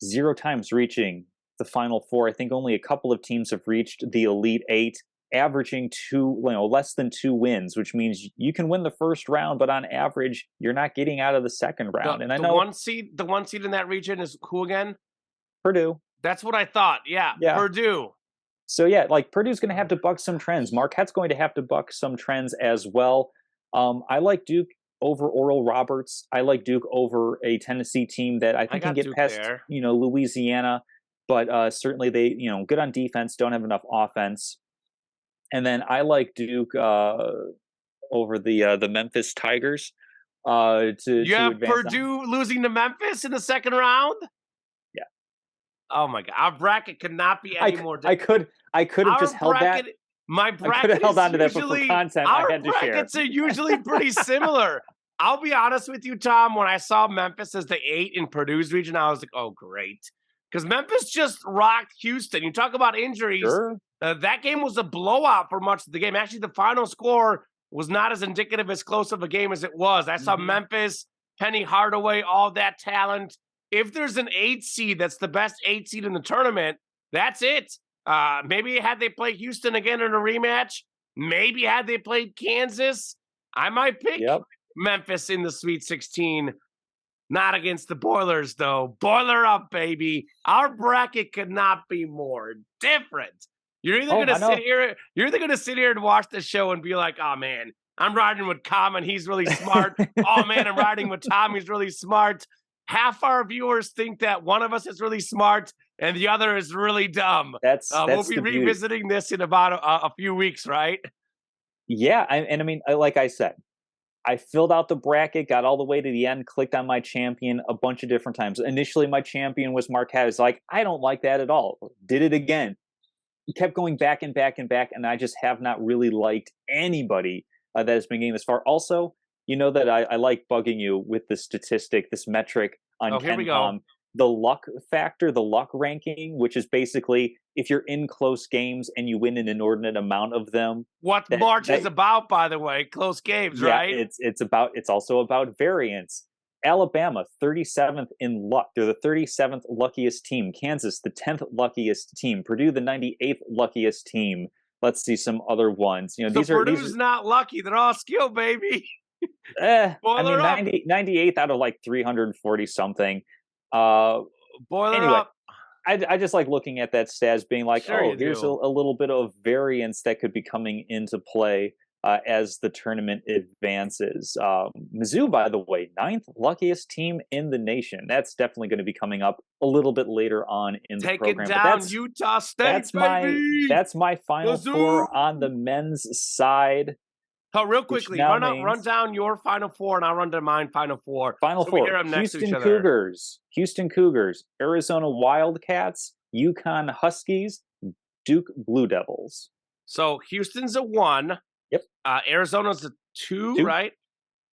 0 times reaching the Final Four. I think only a couple of teams have reached the Elite 8, averaging less than 2 wins, which means you can win the first round, but on average, you're not getting out of the second round. And I know the one seed in that region is who again? Purdue. That's what I thought. Yeah. Purdue. So yeah, like Purdue's going to have to buck some trends. Marquette's going to have to buck some trends as well. I like Duke over Oral Roberts. I like Duke over a Tennessee team that I think can get Duke past, there. Louisiana, but certainly they, good on defense, don't have enough offense. And then I like Duke over the Memphis Tigers. You have Purdue losing to Memphis in the second round? Yeah. Oh my God, our bracket could not be any more different. I could have just held that. My bracket I held on to that, but for content, I had to share. Our brackets are usually pretty similar. I'll be honest with you, Tom. When I saw Memphis as the 8 in Purdue's region, I was like, oh, great. Because Memphis just rocked Houston. You talk about injuries. Sure. That game was a blowout for much of the game. Actually, the final score was not as indicative as close of a game as it was. I saw Memphis, Penny Hardaway, all that talent. If there's an 8 seed that's the best 8 seed in the tournament, that's it. Maybe had they played Houston again in a rematch, maybe had they played Kansas, I might pick Memphis in the Sweet 16. Not against the Boilers, though. Boiler up, baby. Our bracket could not be more different. You're either going to sit here and watch the show and be like, oh, man, I'm riding with Common. He's really smart. Oh, man, I'm riding with Tom. He's really smart. Half our viewers think that one of us is really smart and the other is really dumb. We'll be revisiting this in about a few weeks, right? Yeah, I mean, like I said, I filled out the bracket, got all the way to the end, clicked on my champion a bunch of different times. Initially, my champion was Marquette. I was like, I don't like that at all. Did it again. Kept going back and back and back, and I just have not really liked anybody that has been getting this far. Also, you know that I like bugging you with this statistic, this metric on KenPom, the luck factor, the luck ranking, which is basically if you're in close games and you win an inordinate amount of them. What March is about, by the way, close games, right? It's also about variance. Alabama, 37th in luck. They're the 37th luckiest team. Kansas, the 10th luckiest team. Purdue, the 98th luckiest team. Let's see some other ones. Purdue's not lucky. They're all skill, baby. 98th out of like 340 something. Up. I just like looking at that stat as being like, here's a little bit of variance that could be coming into play as the tournament advances. Mizzou, by the way, 9th luckiest team in the nation. That's definitely going to be coming up a little bit later on in the program. Taking down Utah State, baby! That's my Final Four on the men's side. So real quickly, run down your Final Four, and I'll run to mine Final Four. Final Four: Houston Cougars, Arizona Wildcats, UConn Huskies, Duke Blue Devils. So Houston's a 1. Yep. Arizona's a 2, right?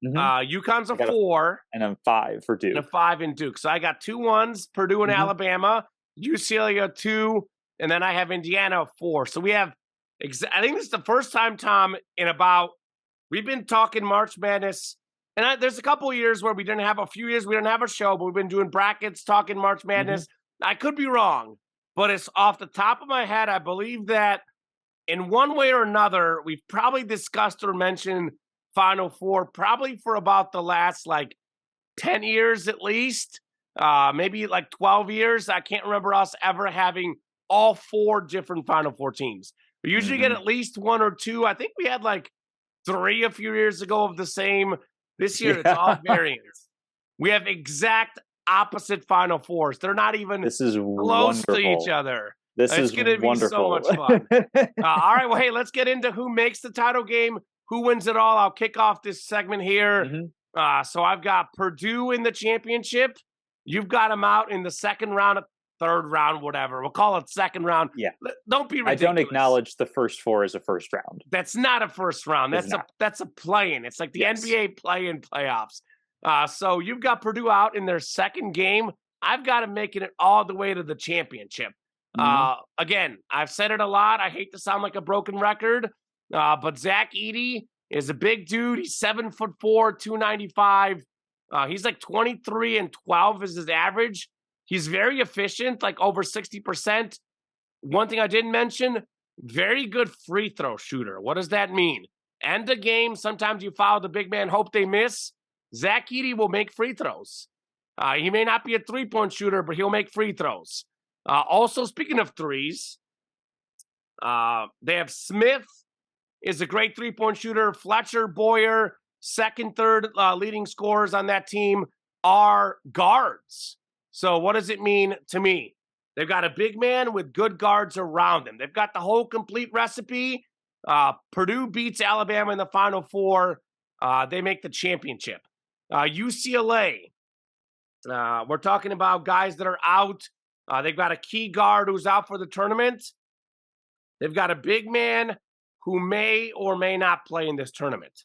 Mm-hmm. UConn's a 4. And a 5 for Duke. And a 5 in Duke. So I got 2 1s, Purdue and Alabama, UCLA a 2, and then I have Indiana a 4. So we have, I think this is the first time, Tom, in about, we've been talking March Madness, and there's a couple of years where we didn't have we didn't have a show, but we've been doing brackets, talking March Madness. I could be wrong, but it's off the top of my head. I believe that in one way or another, we've probably discussed or mentioned Final Four probably for about the last 10 years at least, maybe 12 years. I can't remember us ever having all 4 different Final Four teams. We usually get at least 1 or 2. I think we had 3 a few years ago of the same. This year, it's all variants. We have exact opposite Final Fours. They're not even close to each other. It's going to be so much fun. All right, well, hey, let's get into who makes the title game, who wins it all. I'll kick off this segment here. So I've got Purdue in the championship. You've got them out in the second round, third round, whatever. We'll call it second round. Yeah. Don't be ridiculous. I don't acknowledge the first 4 as a first round. That's not a first round. That's a play-in. It's like the NBA play-in playoffs. So you've got Purdue out in their second game. I've got them making it all the way to the championship. Again, I've said it a lot. I hate to sound like a broken record, but Zach Edey is a big dude. He's 7'4", 295. He's 23 and 12 is his average. He's very efficient, over 60%. One thing I didn't mention, very good free throw shooter. What does that mean? End of game, sometimes you foul the big man, hope they miss. Zach Edey will make free throws. He may not be a three-point shooter, but he'll make free throws. Also, speaking of threes, they have Smith is a great three-point shooter. Fletcher, Boyer, second, third leading scorers on that team are guards. So what does it mean to me? They've got a big man with good guards around them. They've got the whole complete recipe. Purdue beats Alabama in the Final Four. They make the championship. UCLA, we're talking about guys that are out. They've got a key guard who's out for the tournament. They've got a big man who may or may not play in this tournament.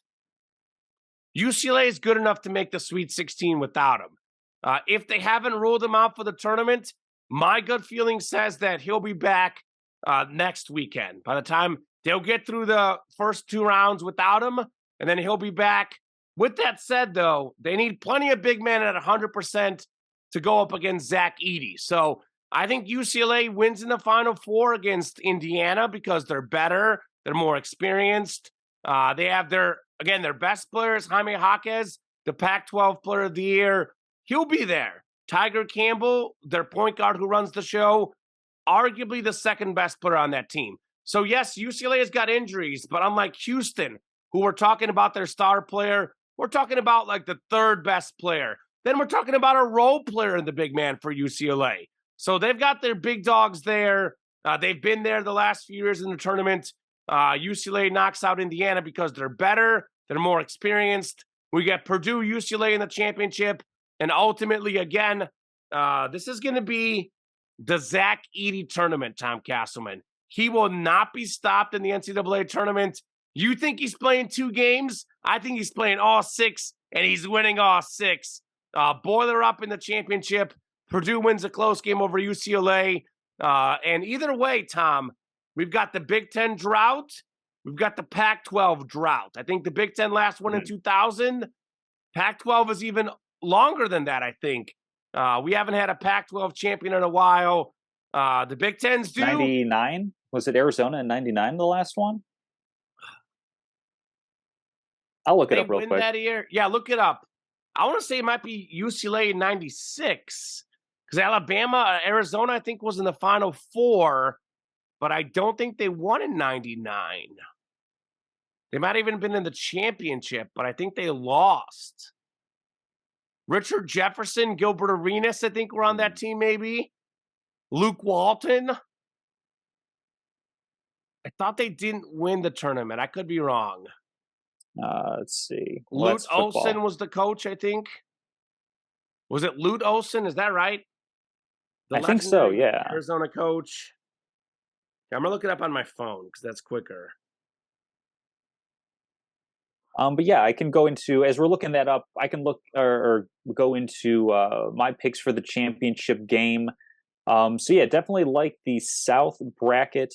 UCLA is good enough to make the Sweet 16 without him. If they haven't ruled him out for the tournament, my gut feeling says that he'll be back next weekend. By the time they'll get through the first 2 rounds without him, and then he'll be back. With that said, though, they need plenty of big men at 100% to go up against Zach Edey. So I think UCLA wins in the Final Four against Indiana because they're better. They're more experienced. They have their best players, Jaime Jaquez, the Pac-12 Player of the Year. He'll be there. Tiger Campbell, their point guard who runs the show, arguably the second best player on that team. So yes, UCLA has got injuries, but unlike Houston, who we're talking about their star player, we're talking about the third best player. Then we're talking about a role player in the big man for UCLA. So they've got their big dogs there. They've been there the last few years in the tournament. UCLA knocks out Indiana because they're better. They're more experienced. We get Purdue, UCLA in the championship. And ultimately, again, this is going to be the Zach Edey tournament, Tom Castleman. He will not be stopped in the NCAA tournament. You think he's playing 2 games? I think he's playing all 6, and he's winning all 6. Boiler up in the championship. Purdue wins a close game over UCLA. And either way, Tom, we've got the Big Ten drought. We've got the Pac-12 drought. I think the Big Ten last one in 2000. Pac-12 is even longer than that, I think. We haven't had a Pac-12 champion in a while. The Big Ten's do. 99? Was it Arizona in 99 the last one? I'll look it up real quick. That year? Yeah, look it up. I want to say it might be UCLA in 96. Because Alabama, Arizona, I think, was in the Final Four. But I don't think they won in 99. They might have even been in the championship, but I think they lost. Richard Jefferson, Gilbert Arenas, I think were on that team maybe. Luke Walton. I thought they didn't win the tournament. I could be wrong. Let's see. Lute Olson was the coach, I think. Was it Lute Olson? Is that right? I think so, yeah. Arizona coach. I'm going to look it up on my phone because that's quicker. But yeah, I can go into, as we're looking that up, I can look or go into my picks for the championship game. So yeah, definitely like the South bracket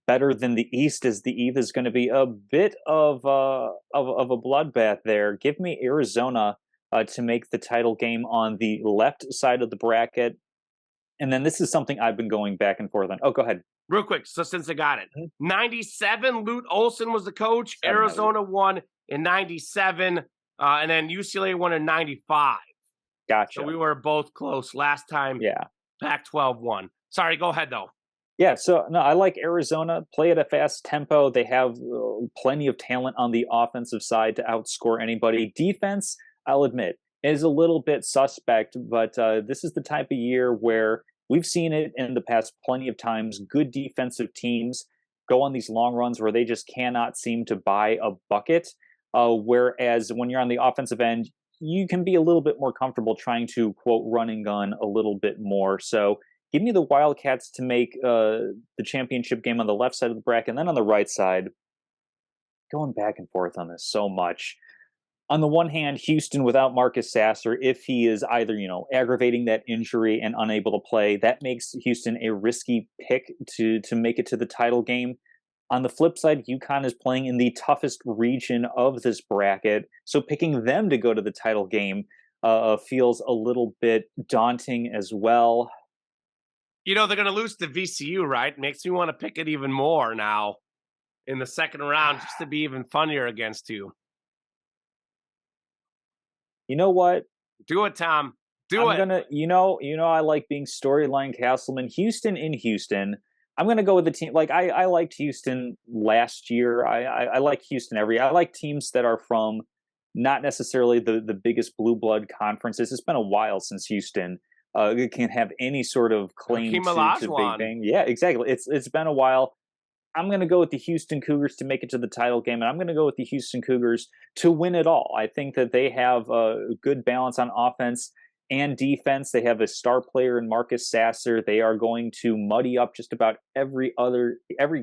better than the East, as the East is going to be a bit of a bloodbath there. Give me Arizona to make the title game on the left side of the bracket. And then this is something I've been going back and forth on. Oh, go ahead. Real quick, so since I got it. 97, Lute Olson was the coach. Arizona won in 97, and then UCLA won in 95. Gotcha. So we were both close last time. Yeah. Pac-12 won. Sorry, go ahead, though. Yeah, so no, I like Arizona. Play at a fast tempo. They have plenty of talent on the offensive side to outscore anybody. Defense, I'll admit, is a little bit suspect, but this is the type of year where we've seen it in the past plenty of times. Good defensive teams go on these long runs where they just cannot seem to buy a bucket. Whereas when you're on the offensive end, you can be a little bit more comfortable trying to, quote, run and gun a little bit more. So give me the Wildcats to make the championship game on the left side of the bracket. And then on the right side, going back and forth on this so much. On the one hand, Houston without Marcus Sasser, if he is either, aggravating that injury and unable to play, that makes Houston a risky pick to make it to the title game. On the flip side, UConn is playing in the toughest region of this bracket, so picking them to go to the title game feels a little bit daunting as well. They're going to lose to VCU, right? Makes me want to pick it even more now in the second round just to be even funnier against you. You know what? Do it, Tom. I'm gonna, I like being storyline Castleman. Houston in Houston. I'm gonna go with the team. Like I liked Houston last year. I like Houston I like teams that are from not necessarily the biggest blue blood conferences. It's been a while since Houston can have any sort of claim to Big Bang. Yeah, exactly. It's been a while. I'm going to go with the Houston Cougars to make it to the title game, and I'm going to go with the Houston Cougars to win it all. I think that they have a good balance on offense and defense. They have a star player in Marcus Sasser. They are going to muddy up just about every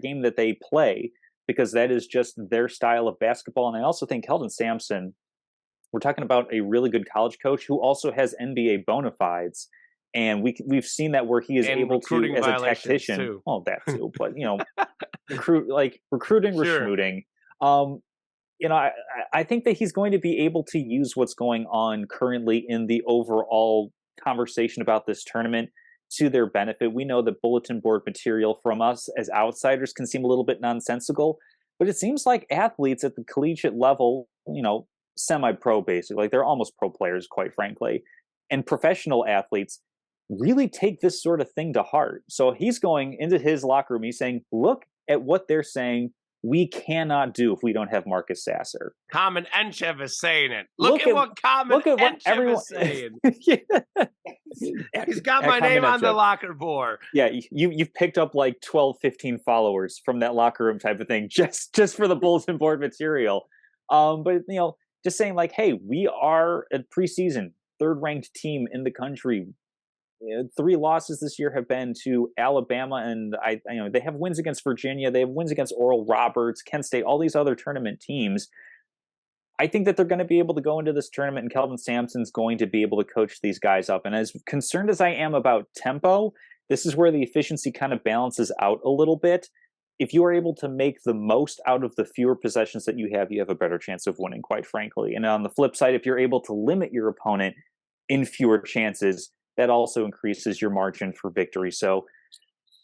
game that they play because that is just their style of basketball. And I also think Kelvin Sampson, we're talking about a really good college coach who also has NBA bona fides. And we've seen that where he is able to, as a tactician, too. Well, that too, but recruiting, sure. recruiting. I think that he's going to be able to use what's going on currently in the overall conversation about this tournament to their benefit. We know that bulletin board material from us as outsiders can seem a little bit nonsensical, but it seems like athletes at the collegiate level, semi-pro basically, like they're almost pro players, quite frankly, and professional athletes really take this sort of thing to heart. So he's going into his locker room. He's saying, look at what they're saying we cannot do if we don't have Marcus Sasser. Common Enchev is saying it. Look at what Common Enchev is saying. He's got my name on the locker board. Yeah, you've picked up like 12, 15 followers from that locker room type of thing just for the bulletin board material. But just saying like, hey, we are a preseason third-ranked team in the country. 3 losses this year have been to Alabama, and they have wins against Virginia. They have wins against Oral Roberts, Kent State, all these other tournament teams. I think that they're going to be able to go into this tournament, and Kelvin Sampson's going to be able to coach these guys up. And as concerned as I am about tempo, this is where the efficiency kind of balances out a little bit. If you are able to make the most out of the fewer possessions that you have a better chance of winning, quite frankly. And on the flip side, if you're able to limit your opponent in fewer chances, that also increases your margin for victory. So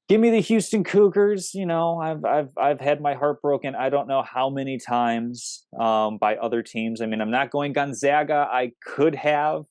give me the Houston Cougars. I've had my heart broken I don't know how many times by other teams. I mean, I'm not going Gonzaga. I could have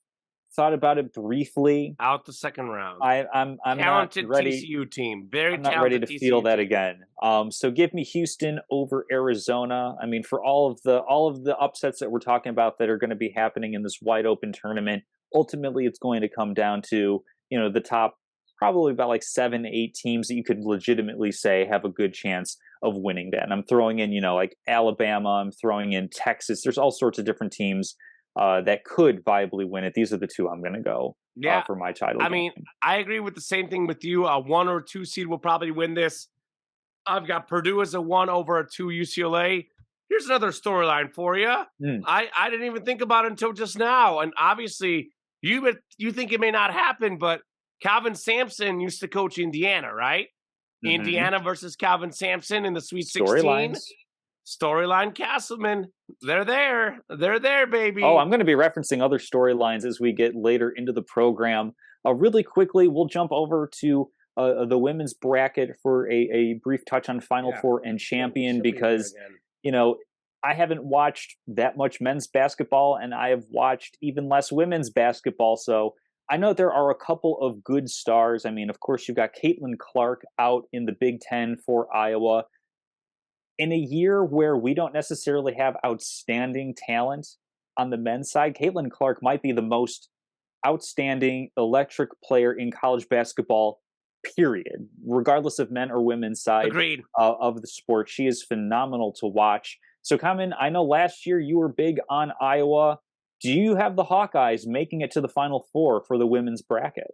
thought about it briefly. Out the second round. I'm not Talented ready. TCU team. Very I'm not ready talented to TCU feel that team. again. So give me Houston over Arizona. I mean, for all of the upsets that we're talking about that are going to be happening in this wide open tournament, ultimately it's going to come down to, the top probably about like 7, 8 teams that you could legitimately say have a good chance of winning that. And I'm throwing in, like Alabama, I'm throwing in Texas. There's all sorts of different teams that could viably win it. These are the two I'm going to go for my title I game. mean, I agree with the same thing with you. A 1 or 2 seed will probably win this. I've got Purdue as a 1 over a 2 UCLA. Here's another storyline for you. I didn't even think about it until just now. And obviously, you think it may not happen, but Calvin Sampson used to coach Indiana, right? Indiana versus Calvin Sampson in the Sweet 16. Storyline Castleman. They're there. They're there, baby. Oh, I'm going to be referencing other storylines as we get later into the program. Really quickly, we'll jump over to the women's bracket for a brief touch on Final Four and champion because, I haven't watched that much men's basketball and I have watched even less women's basketball. So I know there are a couple of good stars. I mean, of course, you've got Caitlin Clark out in the Big Ten for Iowa. In a year where we don't necessarily have outstanding talent on the men's side, Caitlin Clark might be the most outstanding electric player in college basketball, period, regardless of men or women's side. Agreed. Of the sport. She is phenomenal to watch. So, Common, I know last year you were big on Iowa. Do you have the Hawkeyes making it to the Final Four for the women's bracket?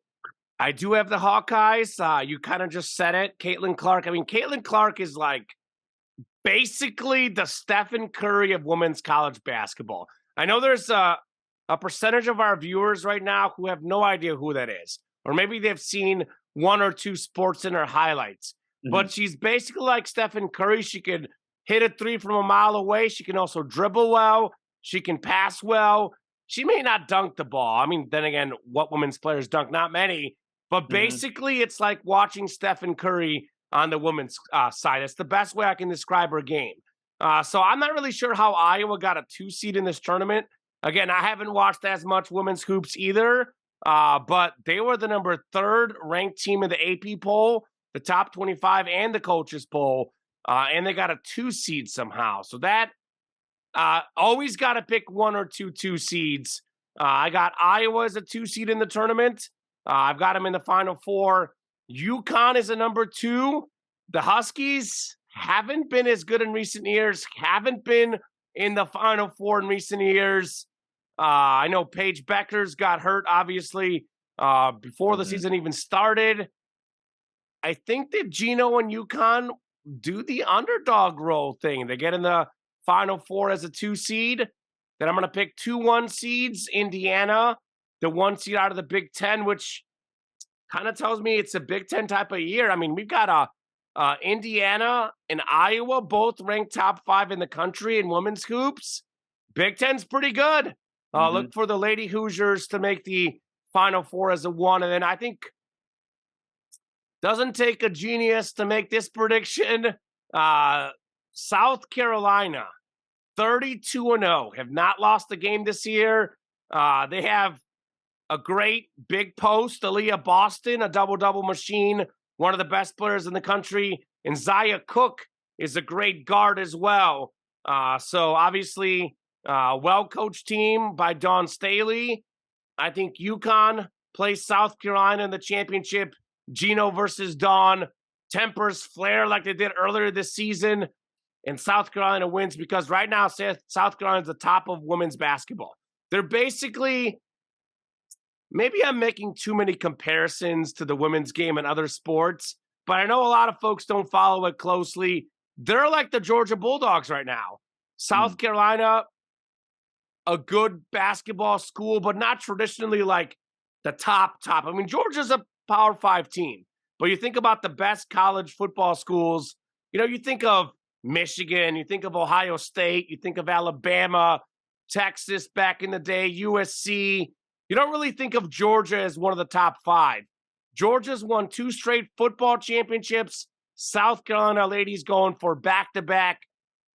I do have the Hawkeyes. You kind of just said it. Caitlin Clark. I mean, Caitlin Clark is like basically the Stephen Curry of women's college basketball. I know there's a percentage of our viewers right now who have no idea who that is. Or maybe they've seen 1 or 2 SportsCenter highlights. But she's basically like Stephen Curry. She can hit a 3 from a mile away. She can also dribble well. She can pass well. She may not dunk the ball. I mean, then again, what women's players dunk? Not many. But basically, it's like watching Stephen Curry on the women's side. It's the best way I can describe her game. So I'm not really sure how Iowa got a 2 seed in this tournament. Again, I haven't watched as much women's hoops either, but they were the number 3rd ranked team in the AP poll, the top 25, and the coaches poll, and they got a 2 seed somehow. So that always got to pick 1 or 2 seeds. I got Iowa as a 2 seed in the tournament. I've got them in the Final Four. UConn is a number 2. The Huskies haven't been as good in recent years, haven't been in the Final Four in recent years. I know Paige Beckers got hurt, obviously, before the season even started. I think that Gino and UConn do the underdog role thing. They get in the Final Four as a 2 seed. Then I'm going to pick 2 1 seeds, Indiana, the 1 seed out of the Big Ten, which kind of tells me it's a Big Ten type of year. I mean, we've got Indiana and Iowa both ranked top 5 in the country in women's hoops. Big Ten's pretty good. Look for the Lady Hoosiers to make the Final Four as a 1. And then I think doesn't take a genius to make this prediction. South Carolina, 32-0, have not lost a game this year. They have a great big post, Aaliyah Boston, a double-double machine, one of the best players in the country. And Zaya Cook is a great guard as well. So obviously, well-coached team by Dawn Staley. I think UConn plays South Carolina in the championship. Gino versus Dawn. Tempers flare like they did earlier this season. And South Carolina wins because right now South Carolina is the top of women's basketball. They're basically, maybe I'm making too many comparisons to the women's game and other sports, but I know a lot of folks don't follow it closely. They're like the Georgia Bulldogs right now. South Carolina, a good basketball school, but not traditionally like the top. I mean, Georgia's a Power 5 team, but you think about the best college football schools, you think of Michigan, you think of Ohio State, you think of Alabama, Texas back in the day, USC. You don't really think of Georgia as one of the top 5. Georgia's won 2 straight football championships. South Carolina ladies going for back-to-back,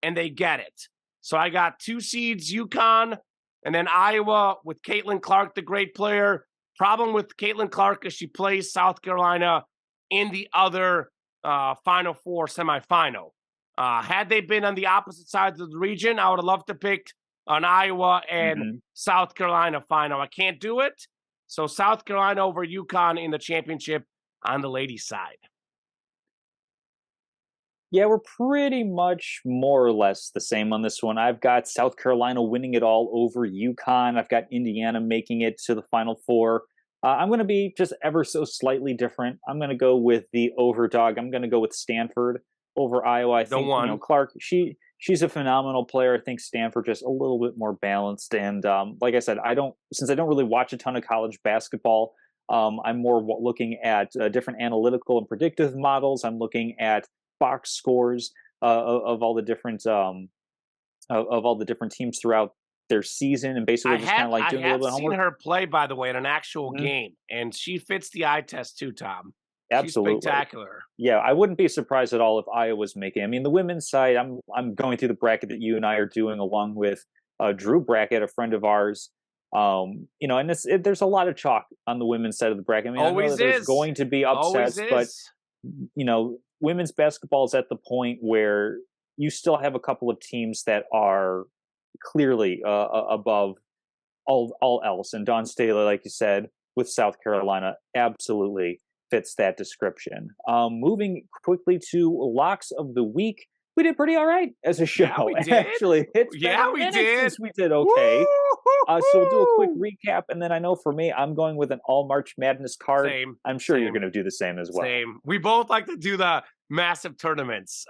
and they get it. So I got 2 seeds, UConn And then Iowa with Caitlin Clark, the great player. Problem with Caitlin Clark is she plays South Carolina in the other Final Four semifinal. Had they been on the opposite sides of the region, I would have loved to pick an Iowa and South Carolina final. I can't do it. So South Carolina over UConn in the championship on the ladies' side. Yeah, we're pretty much more or less the same on this one. I've got South Carolina winning it all over UConn. I've got Indiana making it to the Final Four. I'm going to be just ever so slightly different. I'm going to go with the overdog. I'm going to go with Stanford over Iowa. I think Clark. She's a phenomenal player. I think Stanford just a little bit more balanced. And like I said, since I don't really watch a ton of college basketball. I'm more looking at different analytical and predictive models. I'm looking at box scores of all the different of all the different teams throughout their season, and basically just kind of like doing a little bit of homework. I have seen her play, by the way, in an actual game, and she fits the eye test too, Tom. Absolutely. She's spectacular. Yeah, I wouldn't be surprised at all if Iowa's making. I mean, the women's side, I'm going through the bracket that you and I are doing along with Drew Brackett, a friend of ours. And there's a lot of chalk on the women's side of the bracket. I mean, I know that there's going to be upsets, but women's basketball is at the point where you still have a couple of teams that are clearly above all else. And Dawn Staley, like you said, with South Carolina, absolutely fits that description. Moving quickly to locks of the week. We did pretty all right as a show. Yeah, we did. Actually, it's we did. We did okay. So we'll do a quick recap, and then I know for me, I'm going with an all March Madness card. Same. I'm sure you're going to do the same as well. Same. We both like to do the massive tournaments.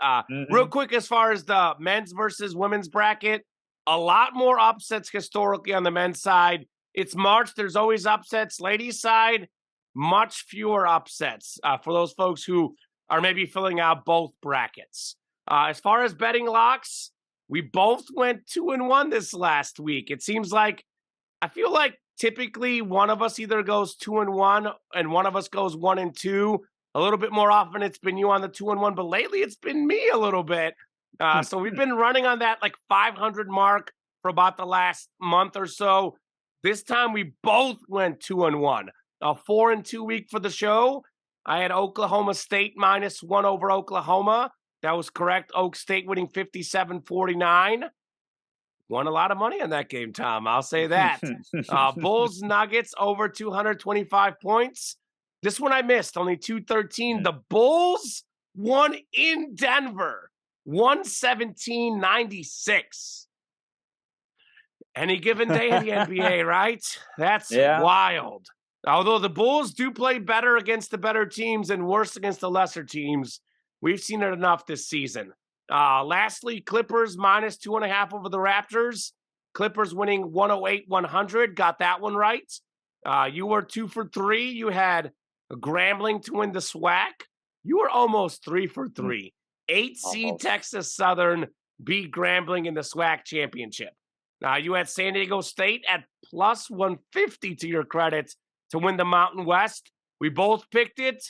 Real quick, as far as the men's versus women's bracket, a lot more upsets historically on the men's side. It's March. There's always upsets. Ladies' side, much fewer upsets for those folks who are maybe filling out both brackets. As far as betting locks, we both went 2-1 this last week. It seems like, I feel like typically one of us either goes 2-1 and one of us goes 1-2. A little bit more often it's been you on the 2-1, but lately it's been me a little bit. So we've been running on that like 500 mark for about the last month or so. This time we both went 2-1. A 4-2 week for the show. I had Oklahoma State -1 over Oklahoma. That was correct. Oak State winning 57-49. Won a lot of money on that game, Tom. I'll say that. Bulls Nuggets over 225 points. This one I missed, only 213. The Bulls won in Denver, 117-96. Any given day in the NBA, right? That's wild. Although the Bulls do play better against the better teams and worse against the lesser teams, we've seen it enough this season. Lastly, Clippers -2.5 over the Raptors. Clippers winning 108-100. Got that one right. You were 2 for 3. You had Grambling to win the SWAC. You were almost 3 for 3. 8 seed Texas Southern beat Grambling in the SWAC championship. You had San Diego State at +150 to your credit to win the Mountain West. We both picked it.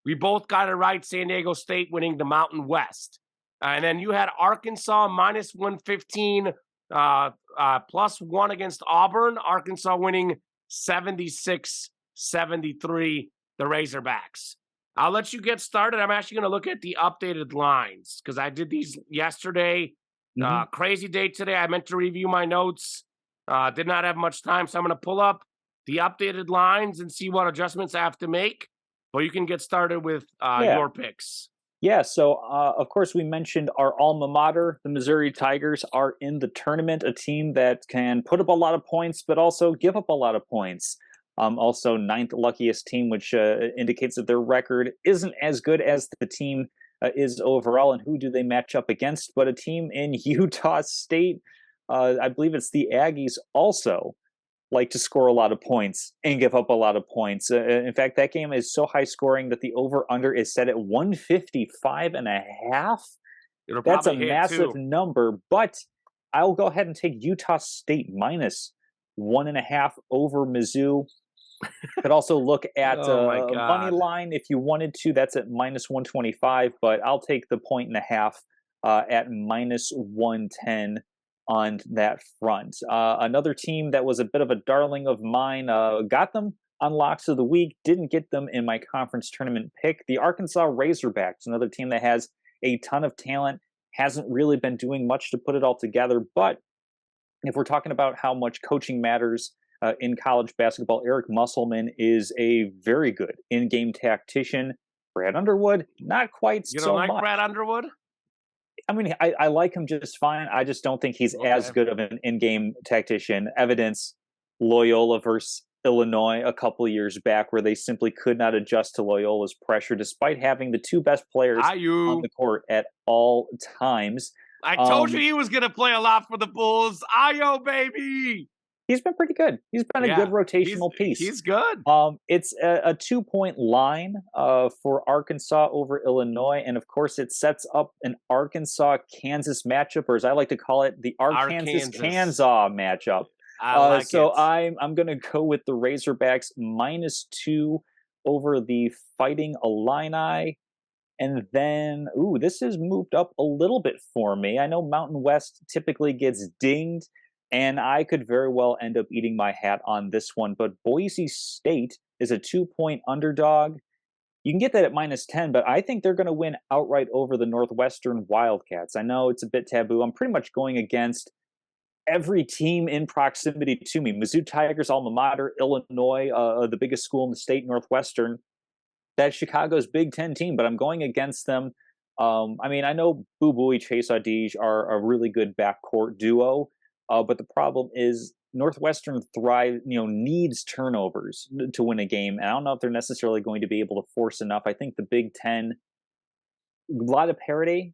We both got it right. San Diego State winning the Mountain West. And then you had Arkansas -115, +1 against Auburn. Arkansas winning 76-73, the Razorbacks. I'll let you get started. I'm actually going to look at the updated lines because I did these yesterday. Crazy day today. I meant to review my notes. Did not have much time, so I'm going to pull up the updated lines and see what adjustments I have to make. But you can get started with your picks. Yeah, so of course we mentioned our alma mater, the Missouri Tigers, are in the tournament, a team that can put up a lot of points, but also give up a lot of points. Also, 9th luckiest team, which indicates that their record isn't as good as the team is overall. And who do they match up against? But a team in Utah State. I believe it's the Aggies also like to score a lot of points and give up a lot of points. In fact, that game is so high scoring that the over-under is set at 155.5. That's a massive number, but I'll go ahead and take Utah State -1.5 over Mizzou. Could also look at money line if you wanted to. That's at -125, but I'll take the 1.5 at -110 on that front. Another team that was a bit of a darling of mine, got them on locks of the week, didn't get them in my conference tournament pick. The Arkansas Razorbacks, another team that has a ton of talent, hasn't really been doing much to put it all together. But if we're talking about how much coaching matters in college basketball, Eric Musselman is a very good in-game tactician. Brad Underwood, not quite so much. You don't like Brad Underwood? I mean, I like him just fine. I just don't think he's as good of an in-game tactician. Evidence Loyola versus Illinois a couple of years back, where they simply could not adjust to Loyola's pressure despite having the two best players on the court at all times. I told you he was going to play a lot for the Bulls. Ayo, baby! He's been pretty good. He's been a good rotational piece. He's good. It's a 2-point line for Arkansas over Illinois. And of course, it sets up an Arkansas-Kansas matchup, or as I like to call it, the Arkansas-Kansas matchup. I'm going to go with the Razorbacks -2 over the Fighting Illini. And then, this has moved up a little bit for me. I know Mountain West typically gets dinged, and I could very well end up eating my hat on this one. But Boise State is a 2-point underdog. You can get that at -10, but I think they're going to win outright over the Northwestern Wildcats. I know it's a bit taboo. I'm pretty much going against every team in proximity to me. Mizzou Tigers, alma mater, Illinois, the biggest school in the state, Northwestern. That's Chicago's Big Ten team, but I'm going against them. I mean, I know Boo Buie, Chase Audige are a really good backcourt duo, but the problem is Northwestern needs turnovers to win a game, and I don't know if they're necessarily going to be able to force enough. I think the Big Ten, a lot of parity,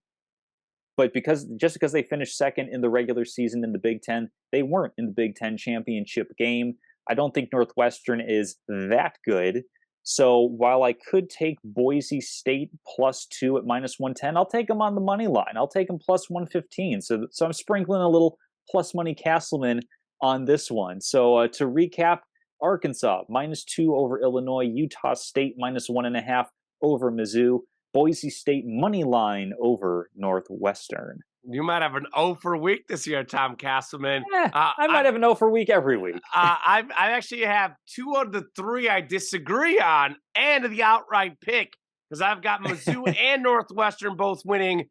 but because they finished second in the regular season in the Big Ten, they weren't in the Big Ten championship game. I don't think Northwestern is that good. So while I could take Boise State +2 at -110, I'll take them on the money line. I'll take them +115. So I'm sprinkling a little plus money Castleman on this one. So to recap, Arkansas -2 over Illinois, Utah State -1.5 over Mizzou, Boise State money line over Northwestern. You might have an O for week this year, Tom Castleman. I might have an O for week every week. I actually have 2 of the 3 I disagree on and the outright pick because I've got Mizzou and Northwestern both winning.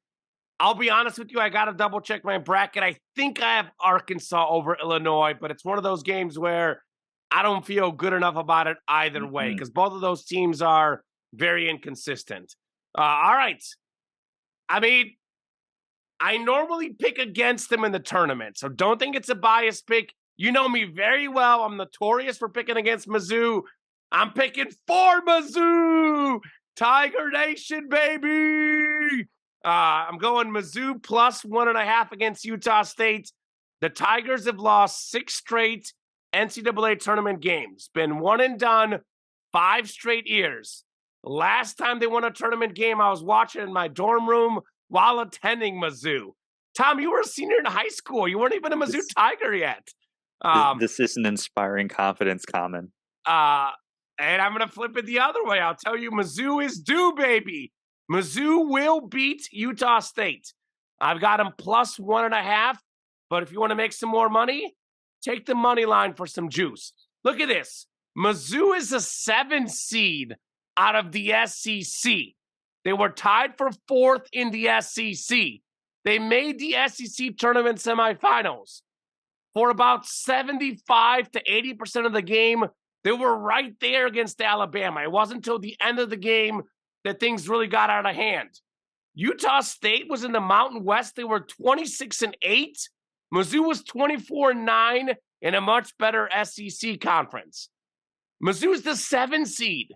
I'll be honest with you, I got to double check my bracket. I think I have Arkansas over Illinois, but it's one of those games where I don't feel good enough about it either way because both of those teams are very inconsistent. All right. I mean, I normally pick against them in the tournament, so don't think it's a biased pick. You know me very well. I'm notorious for picking against Mizzou. I'm picking for Mizzou! Tiger Nation, baby! I'm going Mizzou +1.5 against Utah State. The Tigers have lost 6 straight NCAA tournament games. Been one and done 5 straight years. Last time they won a tournament game, I was watching in my dorm room while attending Mizzou. Tom, you were a senior in high school. You weren't even a Mizzou Tiger yet. This is an inspiring confidence comment. And I'm going to flip it the other way. I'll tell you, Mizzou is due, baby. Mizzou will beat Utah State. I've got them +1.5, but if you want to make some more money, take the money line for some juice. Look at this. Mizzou is a 7 seed out of the SEC. They were tied for 4th in the SEC. They made the SEC tournament semifinals. For about 75 to 80% of the game, they were right there against Alabama. It wasn't until the end of the game that things really got out of hand. Utah State was in the Mountain West. They were 26-8. Mizzou was 24-9 in a much better SEC conference. Mizzou's the 7 seed.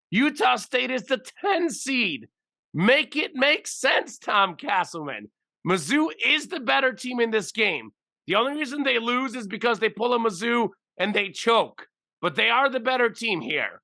Utah State is the 10 seed. Make it make sense, Tom Castleman. Mizzou is the better team in this game. The only reason they lose is because they pull a Mizzou and they choke. But they are the better team here.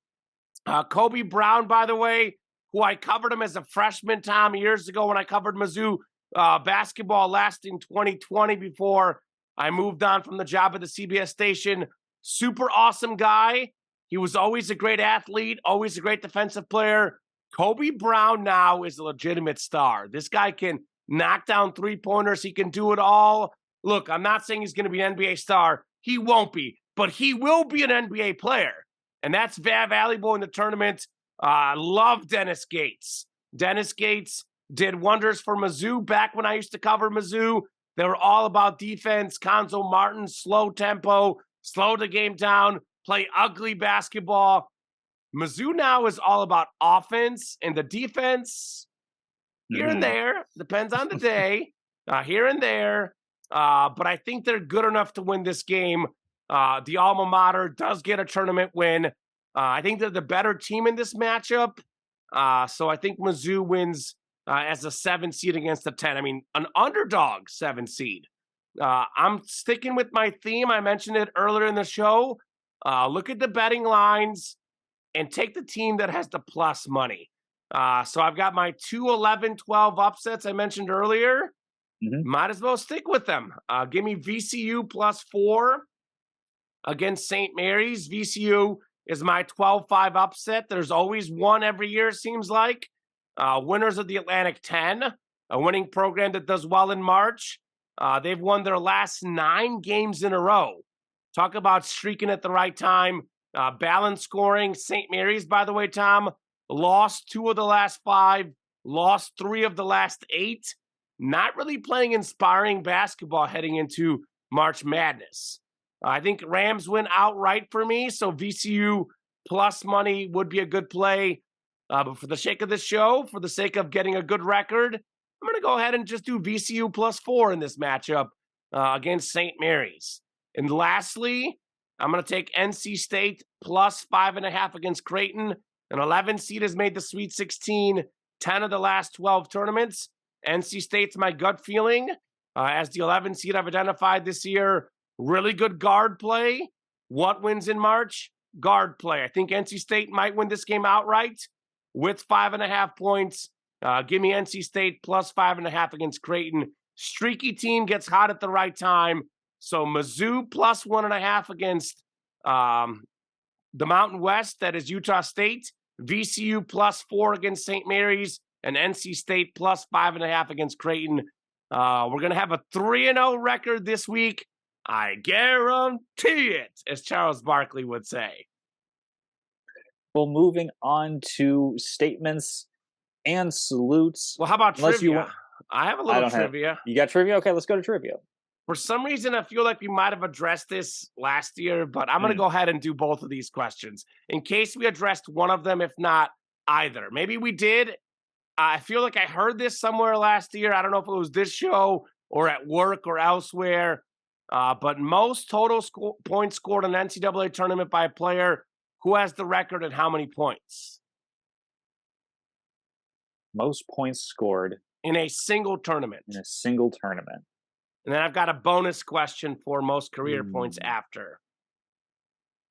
Kobe Brown, by the way, who I covered him as a freshman, Tom, years ago when I covered Mizzou basketball last in 2020 before I moved on from the job at the CBS station. Super awesome guy. He was always a great athlete, always a great defensive player. Kobe Brown now is a legitimate star. This guy can knock down 3-pointers. He can do it all. look, I'm not saying he's going to be an NBA star. He won't be, but he will be an NBA player. And that's Vav Alibo in the tournament. Love Dennis Gates. Dennis Gates did wonders for Mizzou back when I used to cover Mizzou. They were all about defense. Konzo Martin, slow tempo, slow the game down, play ugly basketball. Mizzou now is all about offense, and the defense here and there, depends on the day, here and there. But I think they're good enough to win this game. The alma mater does get a tournament win. I think they're the better team in this matchup. So I think Mizzou wins as a 7 seed against a 10. I mean, an underdog 7 seed. I'm sticking with my theme. I mentioned it earlier in the show. Look at the betting lines and take the team that has the plus money. So I've got my 2, 11, 12 upsets I mentioned earlier. Might as well stick with them. Give me VCU +4 against St. Mary's. VCU is my 12-5 upset. There's always one every year, it seems like. Winners of the Atlantic 10, a winning program that does well in March. They've won their last 9 games in a row. Talk about streaking at the right time. Balanced scoring. St. Mary's, by the way, Tom, lost 2 of the last 5, lost 3 of the last 8. Not really playing inspiring basketball heading into March Madness. I think Rams win outright for me, so VCU plus money would be a good play. But for the sake of this show, for the sake of getting a good record, I'm going to go ahead and just do VCU +4 in this matchup against St. Mary's. And lastly, I'm going to take NC State +5.5 against Creighton. An 11 seed has made the Sweet 16, 10 of the last 12 tournaments. NC State's my gut feeling. As the 11 seed I've identified this year, really good guard play. What wins in March? Guard play. I think NC State might win this game outright with 5.5 points. Give me NC State +5.5 against Creighton. Streaky team gets hot at the right time. So Mizzou +1.5 against the Mountain West, that is Utah State. VCU +4 against St. Mary's, and NC State +5.5 against Creighton. We're going to have a 3-0 record this week. I guarantee it, as Charles Barkley would say. Well, moving on to statements and salutes. Well, how about trivia? I have a little trivia. You got trivia? Okay, let's go to trivia. For some reason, I feel like we might have addressed this last year, but I'm going to go ahead and do both of these questions in case we addressed one of them, if not either. Maybe we did. I feel like I heard this somewhere last year. I don't know if it was this show or at work or elsewhere, but most total points scored in an NCAA tournament by a player. Who has the record and how many points? Most points scored in a single tournament. In a single tournament. And then I've got a bonus question for most career points after.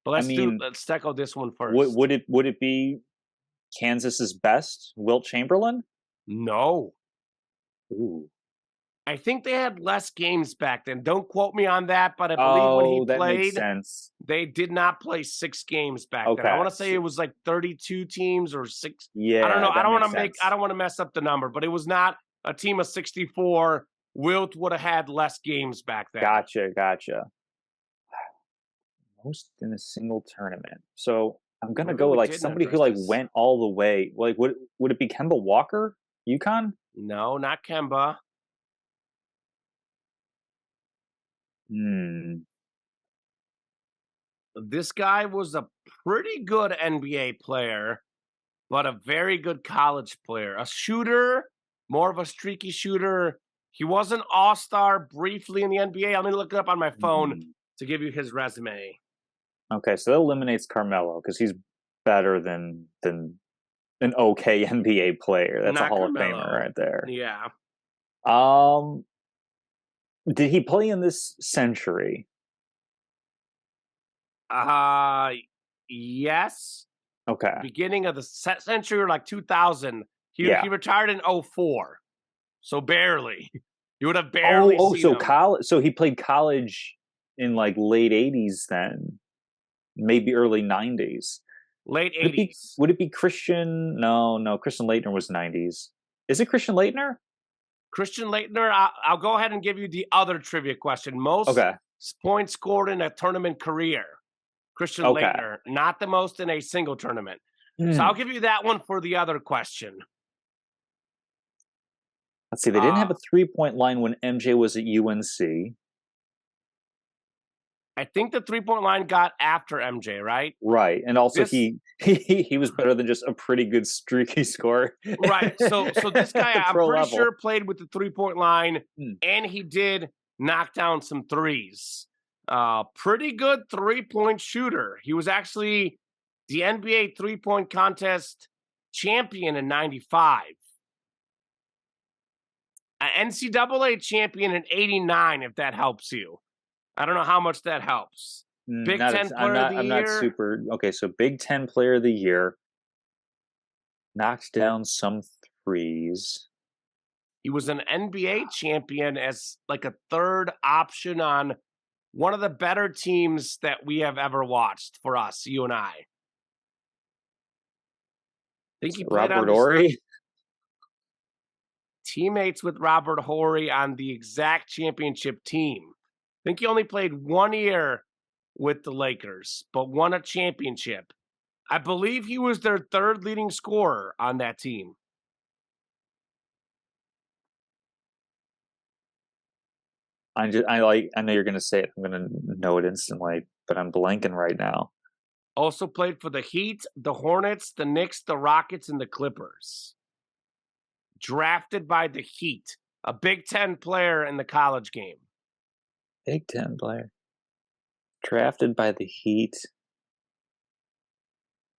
But let's tackle this one first. Would it be Kansas's best, Wilt Chamberlain? No. Ooh. I think they had less games back then. Don't quote me on that, but I believe when he played, makes sense. They did not play 6 games back then. I want to say it was like 32 teams or 6. Yeah, I don't know. I don't want to mess up the number, but it was not a team of 64. Wilt would have had less games back then. Gotcha. Most in a single tournament. So I'm gonna go with like somebody who like went all the way. Like would it be Kemba Walker? UConn? No, not Kemba. This guy was a pretty good NBA player, but a very good college player. A shooter, more of a streaky shooter. He was an all-star briefly in the NBA. I'm going to look it up on my phone to give you his resume. Okay, so that eliminates Carmelo because he's better than an okay NBA player. That's not a Hall Carmelo. Of Famer right there. Yeah. Did he play in this century? Yes. Okay. Beginning of the century, like 2000. He retired in 2004. So barely. You would have barely seen him. College. So he played college in like late 80s then. Maybe early 90s. Late 80s. Would it be Christian? No. Christian Laettner was 90s. Is it Christian Laettner? Christian Laettner, I'll go ahead and give you the other trivia question. Most Okay. points scored in a tournament career. Christian Okay. Laettner, not the most in a single tournament. So Hmm. I'll give you that one for the other question. Let's see. They didn't have a 3-point line when MJ was at UNC. I think the 3-point line got after MJ, right? Right. And also he was better than just a pretty good streaky scorer. Right. So this guy, I'm pretty level. sure, played with the 3-point line, Hmm. and he did knock down some threes. Pretty good 3-point shooter. He was actually the NBA 3-point contest champion in 95. An NCAA champion in 89, if that helps you. I don't know how much that helps. Big Ten Player of the Year. I'm not super. Okay, so Big Ten Player of the Year. Knocked down some threes. He was an NBA champion as like a third option on one of the better teams that we have ever watched for us, you and I. I think he played Robert Horry. Teammates with Robert Horry on the exact championship team. I think he only played 1 year with the Lakers, but won a championship. I believe he was their third leading scorer on that team. I know you're going to say it. I'm going to know it instantly, but I'm blanking right now. Also played for the Heat, the Hornets, the Knicks, the Rockets, and the Clippers. Drafted by the Heat, a Big Ten player in the college game. Big Ten player. Drafted by the Heat.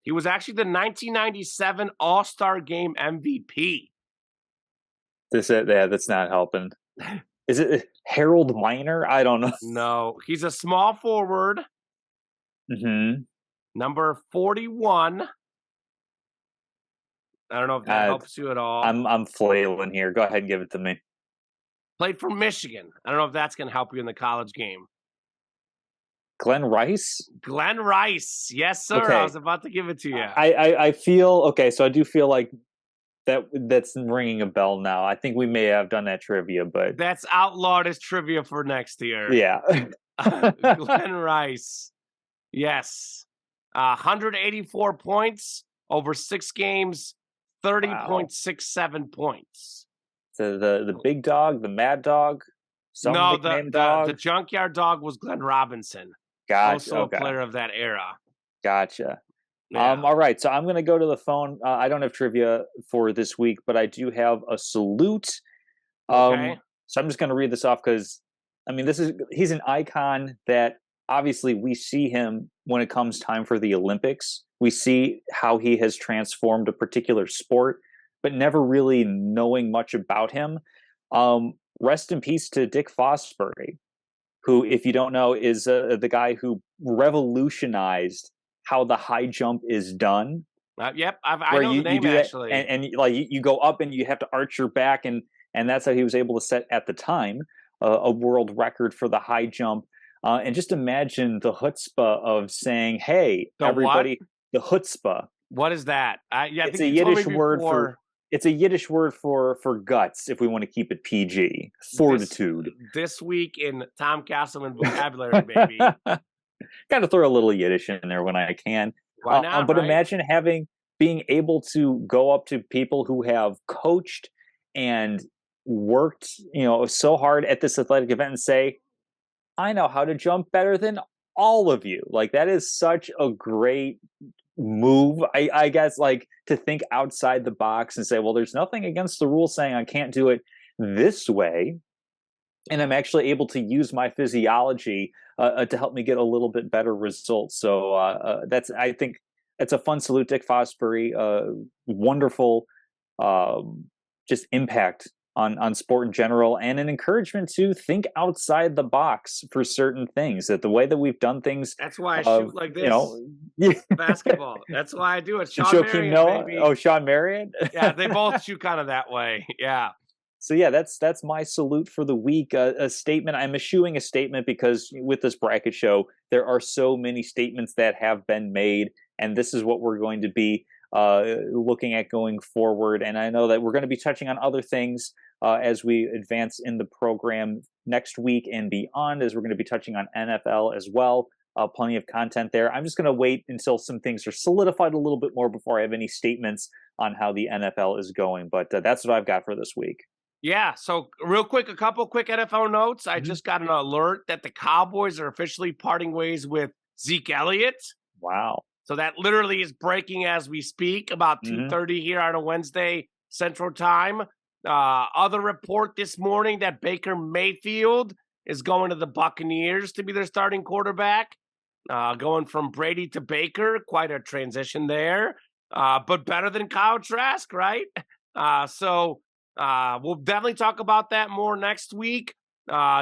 He was actually the 1997 All-Star Game MVP. That's not helping. Is it Harold Miner? I don't know. No, he's a small forward. Mm-hmm. Number 41. I don't know if that helps you at all. I'm flailing here. Go ahead and give it to me. Played for Michigan. I don't know if that's going to help you in the college game. Glenn Rice? Glenn Rice. Yes, sir. Okay. I was about to give it to you. I feel, okay, so I do feel like that's ringing a bell now. I think we may have done that trivia, but... That's outlawed as trivia for next year. Yeah. Glenn Rice. Yes. 184 points over 6 games, 30.67 points. So the big dog, the mad dog? The junkyard dog was Glenn Robinson. Gotcha. Also a player of that era. Gotcha. Yeah. All right, so I'm going to go to the phone. I don't have trivia for this week, but I do have a salute. Okay. So I'm just going to read this off because, I mean, he's an icon that obviously we see him when it comes time for the Olympics. We see how he has transformed a particular sport, but never really knowing much about him. Rest in peace to Dick Fosbury, who, if you don't know, is the guy who revolutionized how the high jump is done. Yep, I know the name actually. And like you go up and you have to arch your back, and that's how he was able to set at the time a world record for the high jump. And just imagine the chutzpah of saying, "Hey, everybody!" The chutzpah. What is that? It's a Yiddish word for. It's a Yiddish word for guts, if we want to keep it PG. Fortitude. This week in Tom Castleman vocabulary, baby. Got to throw a little Yiddish in there when I can. Why not? But imagine being able to go up to people who have coached and worked, so hard at this athletic event and say, "I know how to jump better than all of you." Like, that is such a great move, I guess, like, to think outside the box and say, well, there's nothing against the rule saying I can't do it this way, and I'm actually able to use my physiology to help me get a little bit better results. So I think it's a fun salute. Dick Fosbury, wonderful just impact on sport in general, and an encouragement to think outside the box for certain things. That the way that we've done things, that's why I shoot like this. Basketball. That's why I do it. Sean Marion, Noah? baby. Oh, Sean Marion. Yeah, they both shoot kind of that way. Yeah. So yeah, that's my salute for the week. A statement. I'm eschewing a statement because with this bracket show, there are so many statements that have been made, and this is what we're going to be looking at going forward. And I know that we're going to be touching on other things as we advance in the program next week and beyond, as we're going to be touching on NFL as well. Plenty of content there. I'm just going to wait until some things are solidified a little bit more before I have any statements on how the NFL is going. But that's what I've got for this week. Yeah, so real quick, a couple quick NFL notes. I just got an alert that the Cowboys are officially parting ways with Zeke Elliott. Wow. So that literally is breaking as we speak, about 2:30 here on a Wednesday Central Time. Other report this morning that Baker Mayfield is going to the Buccaneers to be their starting quarterback. Going from Brady to Baker, quite a transition there. But better than Kyle Trask, right? So we'll definitely talk about that more next week.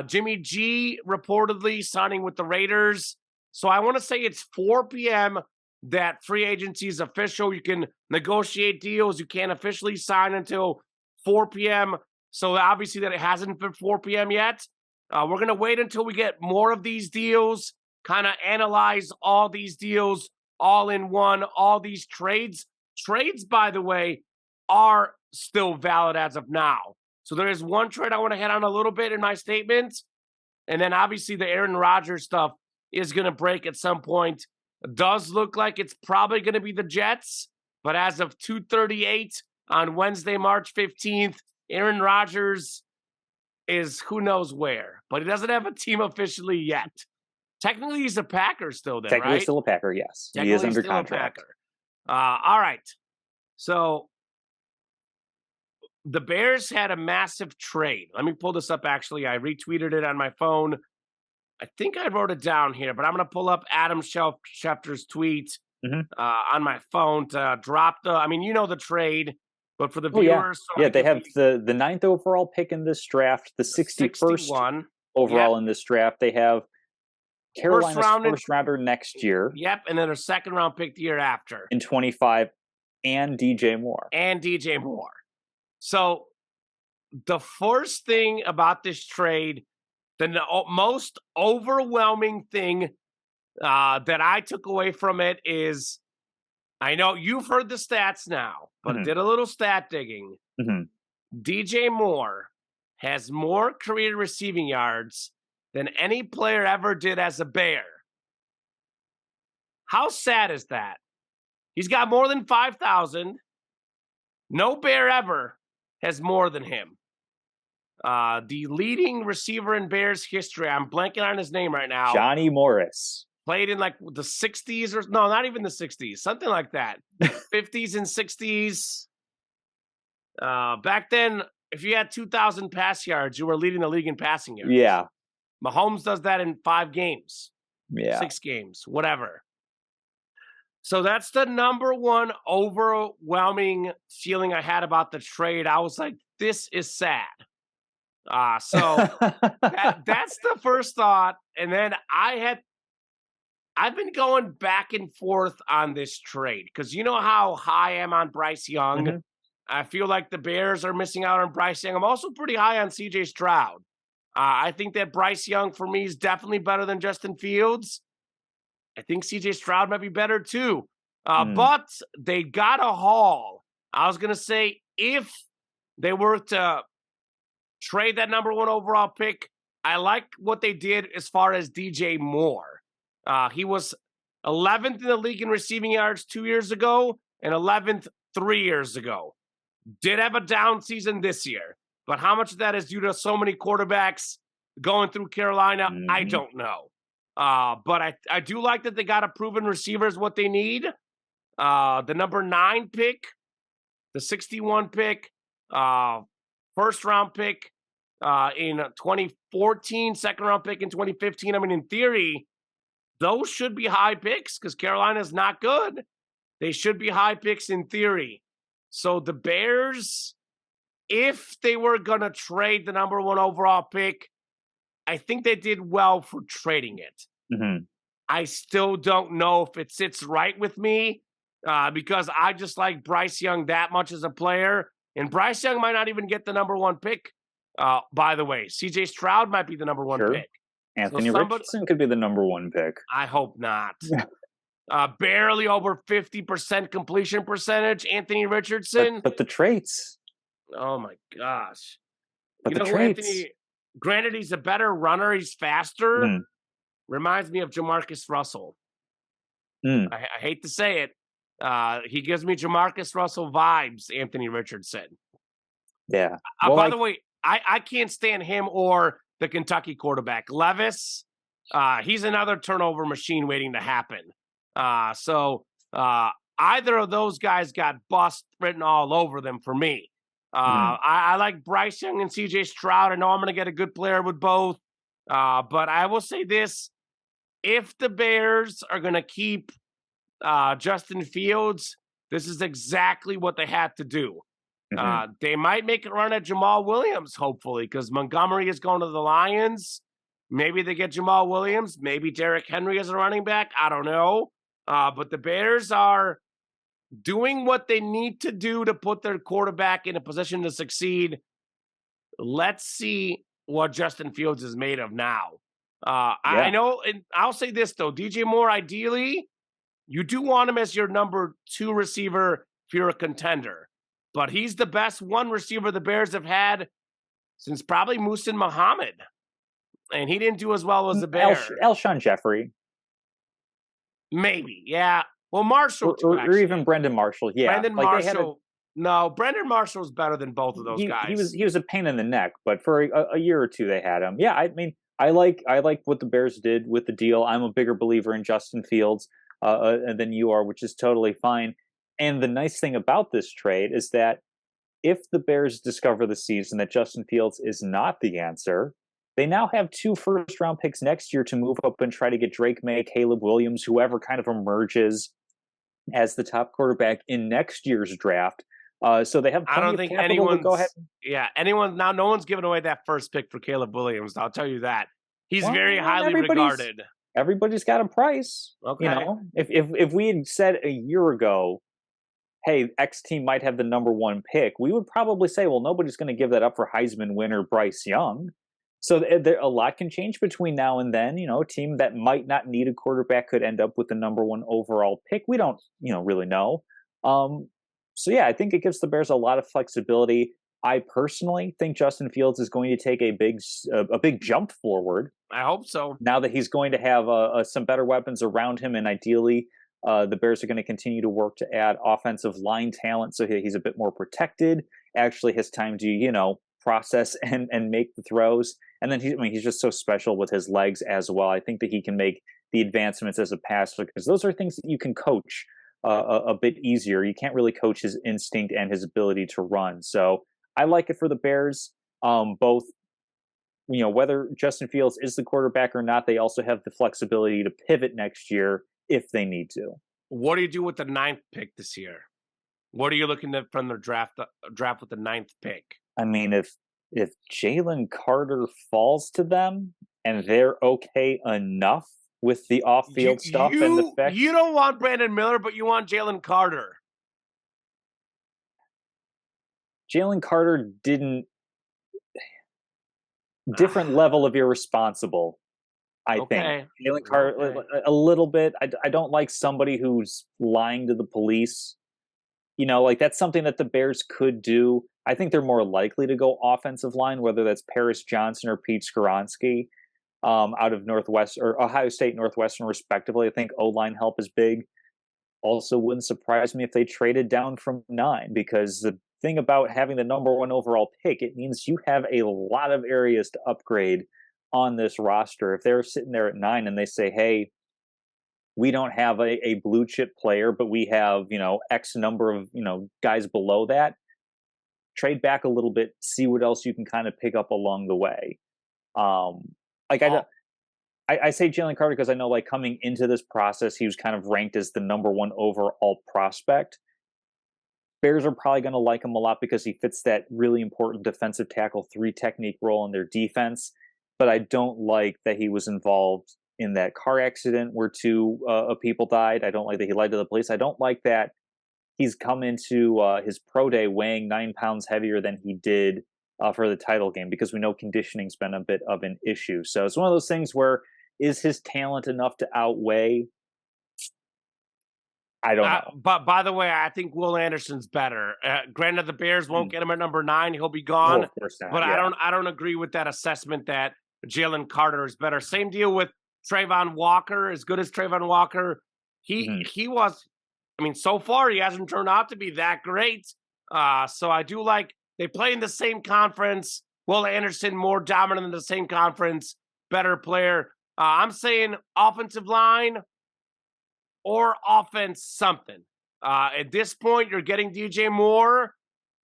Jimmy G reportedly signing with the Raiders. So I want to say it's 4 p.m. that free agency is official. You can negotiate deals. You can't officially sign until 4 p.m. So obviously that it hasn't been 4 p.m. yet. We're going to wait until we get more of these deals, kind of analyze all these deals all in one, all these trades. Trades, by the way, are still valid as of now. So there is one trade I want to hit on a little bit in my statements. And then obviously the Aaron Rodgers stuff is going to break at some point. It does look like it's probably going to be the Jets. But as of 2:38 on Wednesday, March 15th, Aaron Rodgers is who knows where. But he doesn't have a team officially yet. Technically, he's a Packer still then, Technically right? still a Packer, yes. He is under contract. All right. So the Bears had a massive trade. Let me pull this up, actually. I retweeted it on my phone. I think I wrote it down here, but I'm going to pull up Adam Schefter's tweet on my phone to drop the – I mean, you know the trade, but for the viewers – Yeah, they have the 9th overall pick in this draft, the 61st overall in this draft. They have Carolina's first rounder next year. Yep, and then a second-round pick the year after. In 25, and DJ Moore. So the first thing about this trade, the most overwhelming thing that I took away from it is, I know you've heard the stats now, but I did a little stat digging. DJ Moore has more career receiving yards than any player ever did as a Bear. How sad is that? He's got more than 5,000. No Bear ever has more than him. The leading receiver in Bears history, I'm blanking on his name right now. Johnny Morris. Played in like the 60s or no, not even the 60s, something like that. 50s and 60s. Back then, if you had 2,000 pass yards, you were leading the league in passing yards. Yeah. Mahomes does that in 5 games. Yeah. 6 games, whatever. So that's the number one overwhelming feeling I had about the trade. I was like, this is sad. So that's the first thought. And then I've been going back and forth on this trade because you know how high I am on Bryce Young. I feel like the Bears are missing out on Bryce Young. I'm also pretty high on CJ Stroud. I think that Bryce Young for me is definitely better than Justin Fields. I think CJ Stroud might be better too. But they got a haul. I was going to say if they were to trade that number 1 overall pick, I like what they did as far as DJ Moore. He was 11th in the league in receiving yards 2 years ago and 11th 3 years ago. Did have a down season this year. But how much of that is due to so many quarterbacks going through Carolina? I don't know. But I do like that they got a proven receiver is what they need. The number 9 pick, the 61 pick, first round pick in 2014, second round pick in 2015. I mean, in theory, those should be high picks because Carolina's not good. They should be high picks in theory. So the Bears, if they were going to trade the number 1 overall pick, I think they did well for trading it. I still don't know if it sits right with me because I just like Bryce Young that much as a player. And Bryce Young might not even get the number 1 pick, by the way. CJ Stroud might be the number 1 pick. Anthony Richardson could be the number 1 pick. I hope not. Barely over 50% completion percentage, Anthony Richardson. But the traits. Oh, my gosh. But You the know who traits. Anthony? Granted, he's a better runner. He's faster. Mm, Reminds me of Jamarcus Russell. mm, I hate to say it. He gives me Jamarcus Russell vibes, Anthony Richardson. yeah. Well, By the like, way, I can't stand him or the Kentucky quarterback. Levis, he's another turnover machine waiting to happen. So either of those guys got bust written all over them for me. mm, I like Bryce Young and CJ Stroud. I know I'm going to get a good player with both. But I will say this. If the Bears are going to keep Justin Fields, this is exactly what they have to do. mhm. They might make a run at Jamal Williams, hopefully, because Montgomery is going to the Lions. Maybe they get Jamal Williams. Maybe Derrick Henry as a running back. I don't know. But the Bears are doing what they need to do to put their quarterback in a position to succeed. Let's see what Justin Fields is made of now. I Yeah. know, and I'll say this, though. DJ Moore, ideally, you do want him as your number 2 receiver if you're a contender. But he's the best one receiver the Bears have had since probably Muhsin Muhammad. And he didn't do as well as the Bear. Alshon Jeffrey. Maybe, yeah. Well, Marshall, too, Or even actually. Brendan Marshall. Yeah. Brendan Like they had a Marshall. No, Brendan Marshall's better than both of those guys. he was a pain in the neck, but for a year or two they had him. Yeah, I mean, I like what the Bears did with the deal. I'm a bigger believer in Justin Fields than you are, which is totally fine. And the nice thing about this trade is that if the Bears discover the season that Justin Fields is not the answer, they now have 2 first round picks next year to move up and try to get Drake May, Caleb Williams, whoever kind of emerges as the top quarterback in next year's draft. So they have I plenty don't of think capital to go ahead. anyone now. No one's giving away that first pick for Caleb Williams. I'll tell you that he's Well, very highly regarded. Everybody's got a price. Okay, You know, if we had said a year ago, hey, X team might have the number 1 pick, we would probably say, well, nobody's going to give that up for Heisman winner Bryce Young. So a lot can change between now and then. You know, a team that might not need a quarterback could end up with the number 1 overall pick. We don't, really know. So yeah, I think it gives the Bears a lot of flexibility. I personally think Justin Fields is going to take a big jump forward I hope so. now that he's going to have some better weapons around him, and ideally, the Bears are going to continue to work to add offensive line talent so he's a bit more protected. Actually, has time to process and make the throws, and then he's just so special with his legs as well. I think that he can make the advancements as a passer because those are things that you can coach a bit easier. You can't really coach his instinct and his ability to run. So I like it for the Bears. Both whether Justin Fields is the quarterback or not, they also have the flexibility to pivot next year if they need to. What do you do with the 9th pick this year? What are you looking at from the draft with the 9th pick? I mean, if Jalen Carter falls to them and they're okay enough with the off-field stuff and the fact you don't want Brandon Miller, but you want Jalen Carter. Jalen Carter didn't different level of irresponsible. I think Jalen Carter a little bit. I don't like somebody who's lying to the police. Like that's something that the Bears could do. I think they're more likely to go offensive line, whether that's Paris Johnson or Pete Skoronski out of Northwest or Ohio State Northwestern, respectively. I think O-line help is big. Also, wouldn't surprise me if they traded down from 9 because the thing about having the number 1 overall pick, it means you have a lot of areas to upgrade on this roster. If they're sitting there at 9 and they say, hey, we don't have a blue chip player, but we have, X number of, guys below that, trade back a little bit, see what else you can kind of pick up along the way. I say Jalen Carter because I know coming into this process, he was kind of ranked as the number 1 overall prospect. Bears are probably going to like him a lot because he fits that really important defensive tackle 3 technique role in their defense. But I don't like that he was involved in that car accident where 2 people died. I don't like that he lied to the police. I don't like that he's come into his pro day weighing 9 pounds heavier than he did for the title game because we know conditioning's been a bit of an issue. So it's one of those things where is his talent enough to outweigh I don't know. But by the way, I think Will Anderson's better. Granted, the Bears won't get him at number 9; he'll be gone. Of course not. But I don't agree with that assessment that Jalen Carter is better. Same deal with Trayvon Walker. As good as Trayvon Walker, he was. I mean, so far he hasn't turned out to be that great. So I do like they play in the same conference. Will Anderson more dominant in the same conference, better player. I'm saying offensive line or offense something. At this point, you're getting DJ Moore.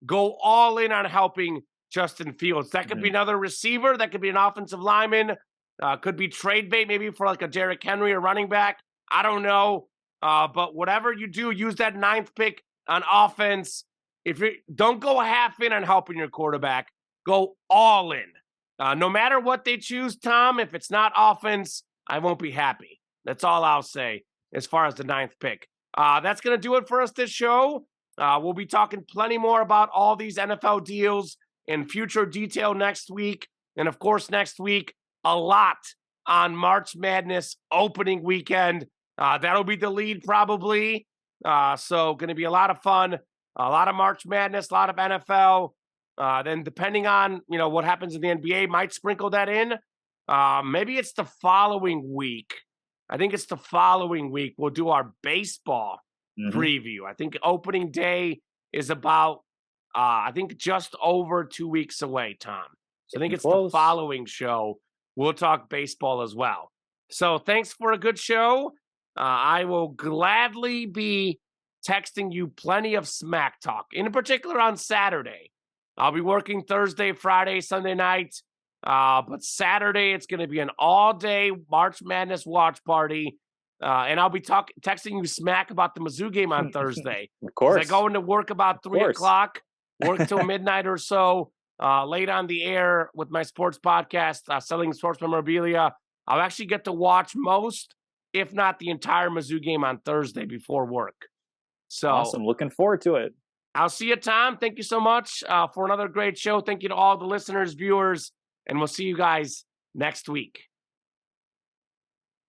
Go all in on helping Justin Fields. That could be another receiver. That could be an offensive lineman. Could be trade bait maybe for like a Derrick Henry or running back. I don't know. But whatever you do, use that 9th pick on offense. If you don't go half in on helping your quarterback, go all in. No matter what they choose, Tom, if it's not offense, I won't be happy. That's all I'll say as far as the 9th pick. That's going to do it for us this show. We'll be talking plenty more about all these NFL deals in future detail next week. And, of course, next week, a lot on March Madness opening weekend. That'll be the lead probably. So going to be a lot of fun, a lot of March Madness, a lot of NFL. Then depending on, what happens in the NBA, might sprinkle that in. Maybe it's the following week. I think it's the following week. We'll do our baseball preview. I think opening day is about, just over 2 weeks away, Tom. So I think it's the following show. We'll talk baseball as well. So thanks for a good show. I will gladly be texting you plenty of smack talk, in particular on Saturday. I'll be working Thursday, Friday, Sunday night. But Saturday, it's going to be an all-day March Madness watch party. And I'll be texting you smack about the Mizzou game on Thursday. Of course. I go into work about 3 o'clock, work till midnight or so, late on the air with my sports podcast, Selling Sports Memorabilia. I'll actually get to watch most, if not the entire Mizzou game on Thursday before work. So awesome. Looking forward to it. I'll see you, Tom. Thank you so much for another great show. Thank you to all the listeners, viewers, and we'll see you guys next week.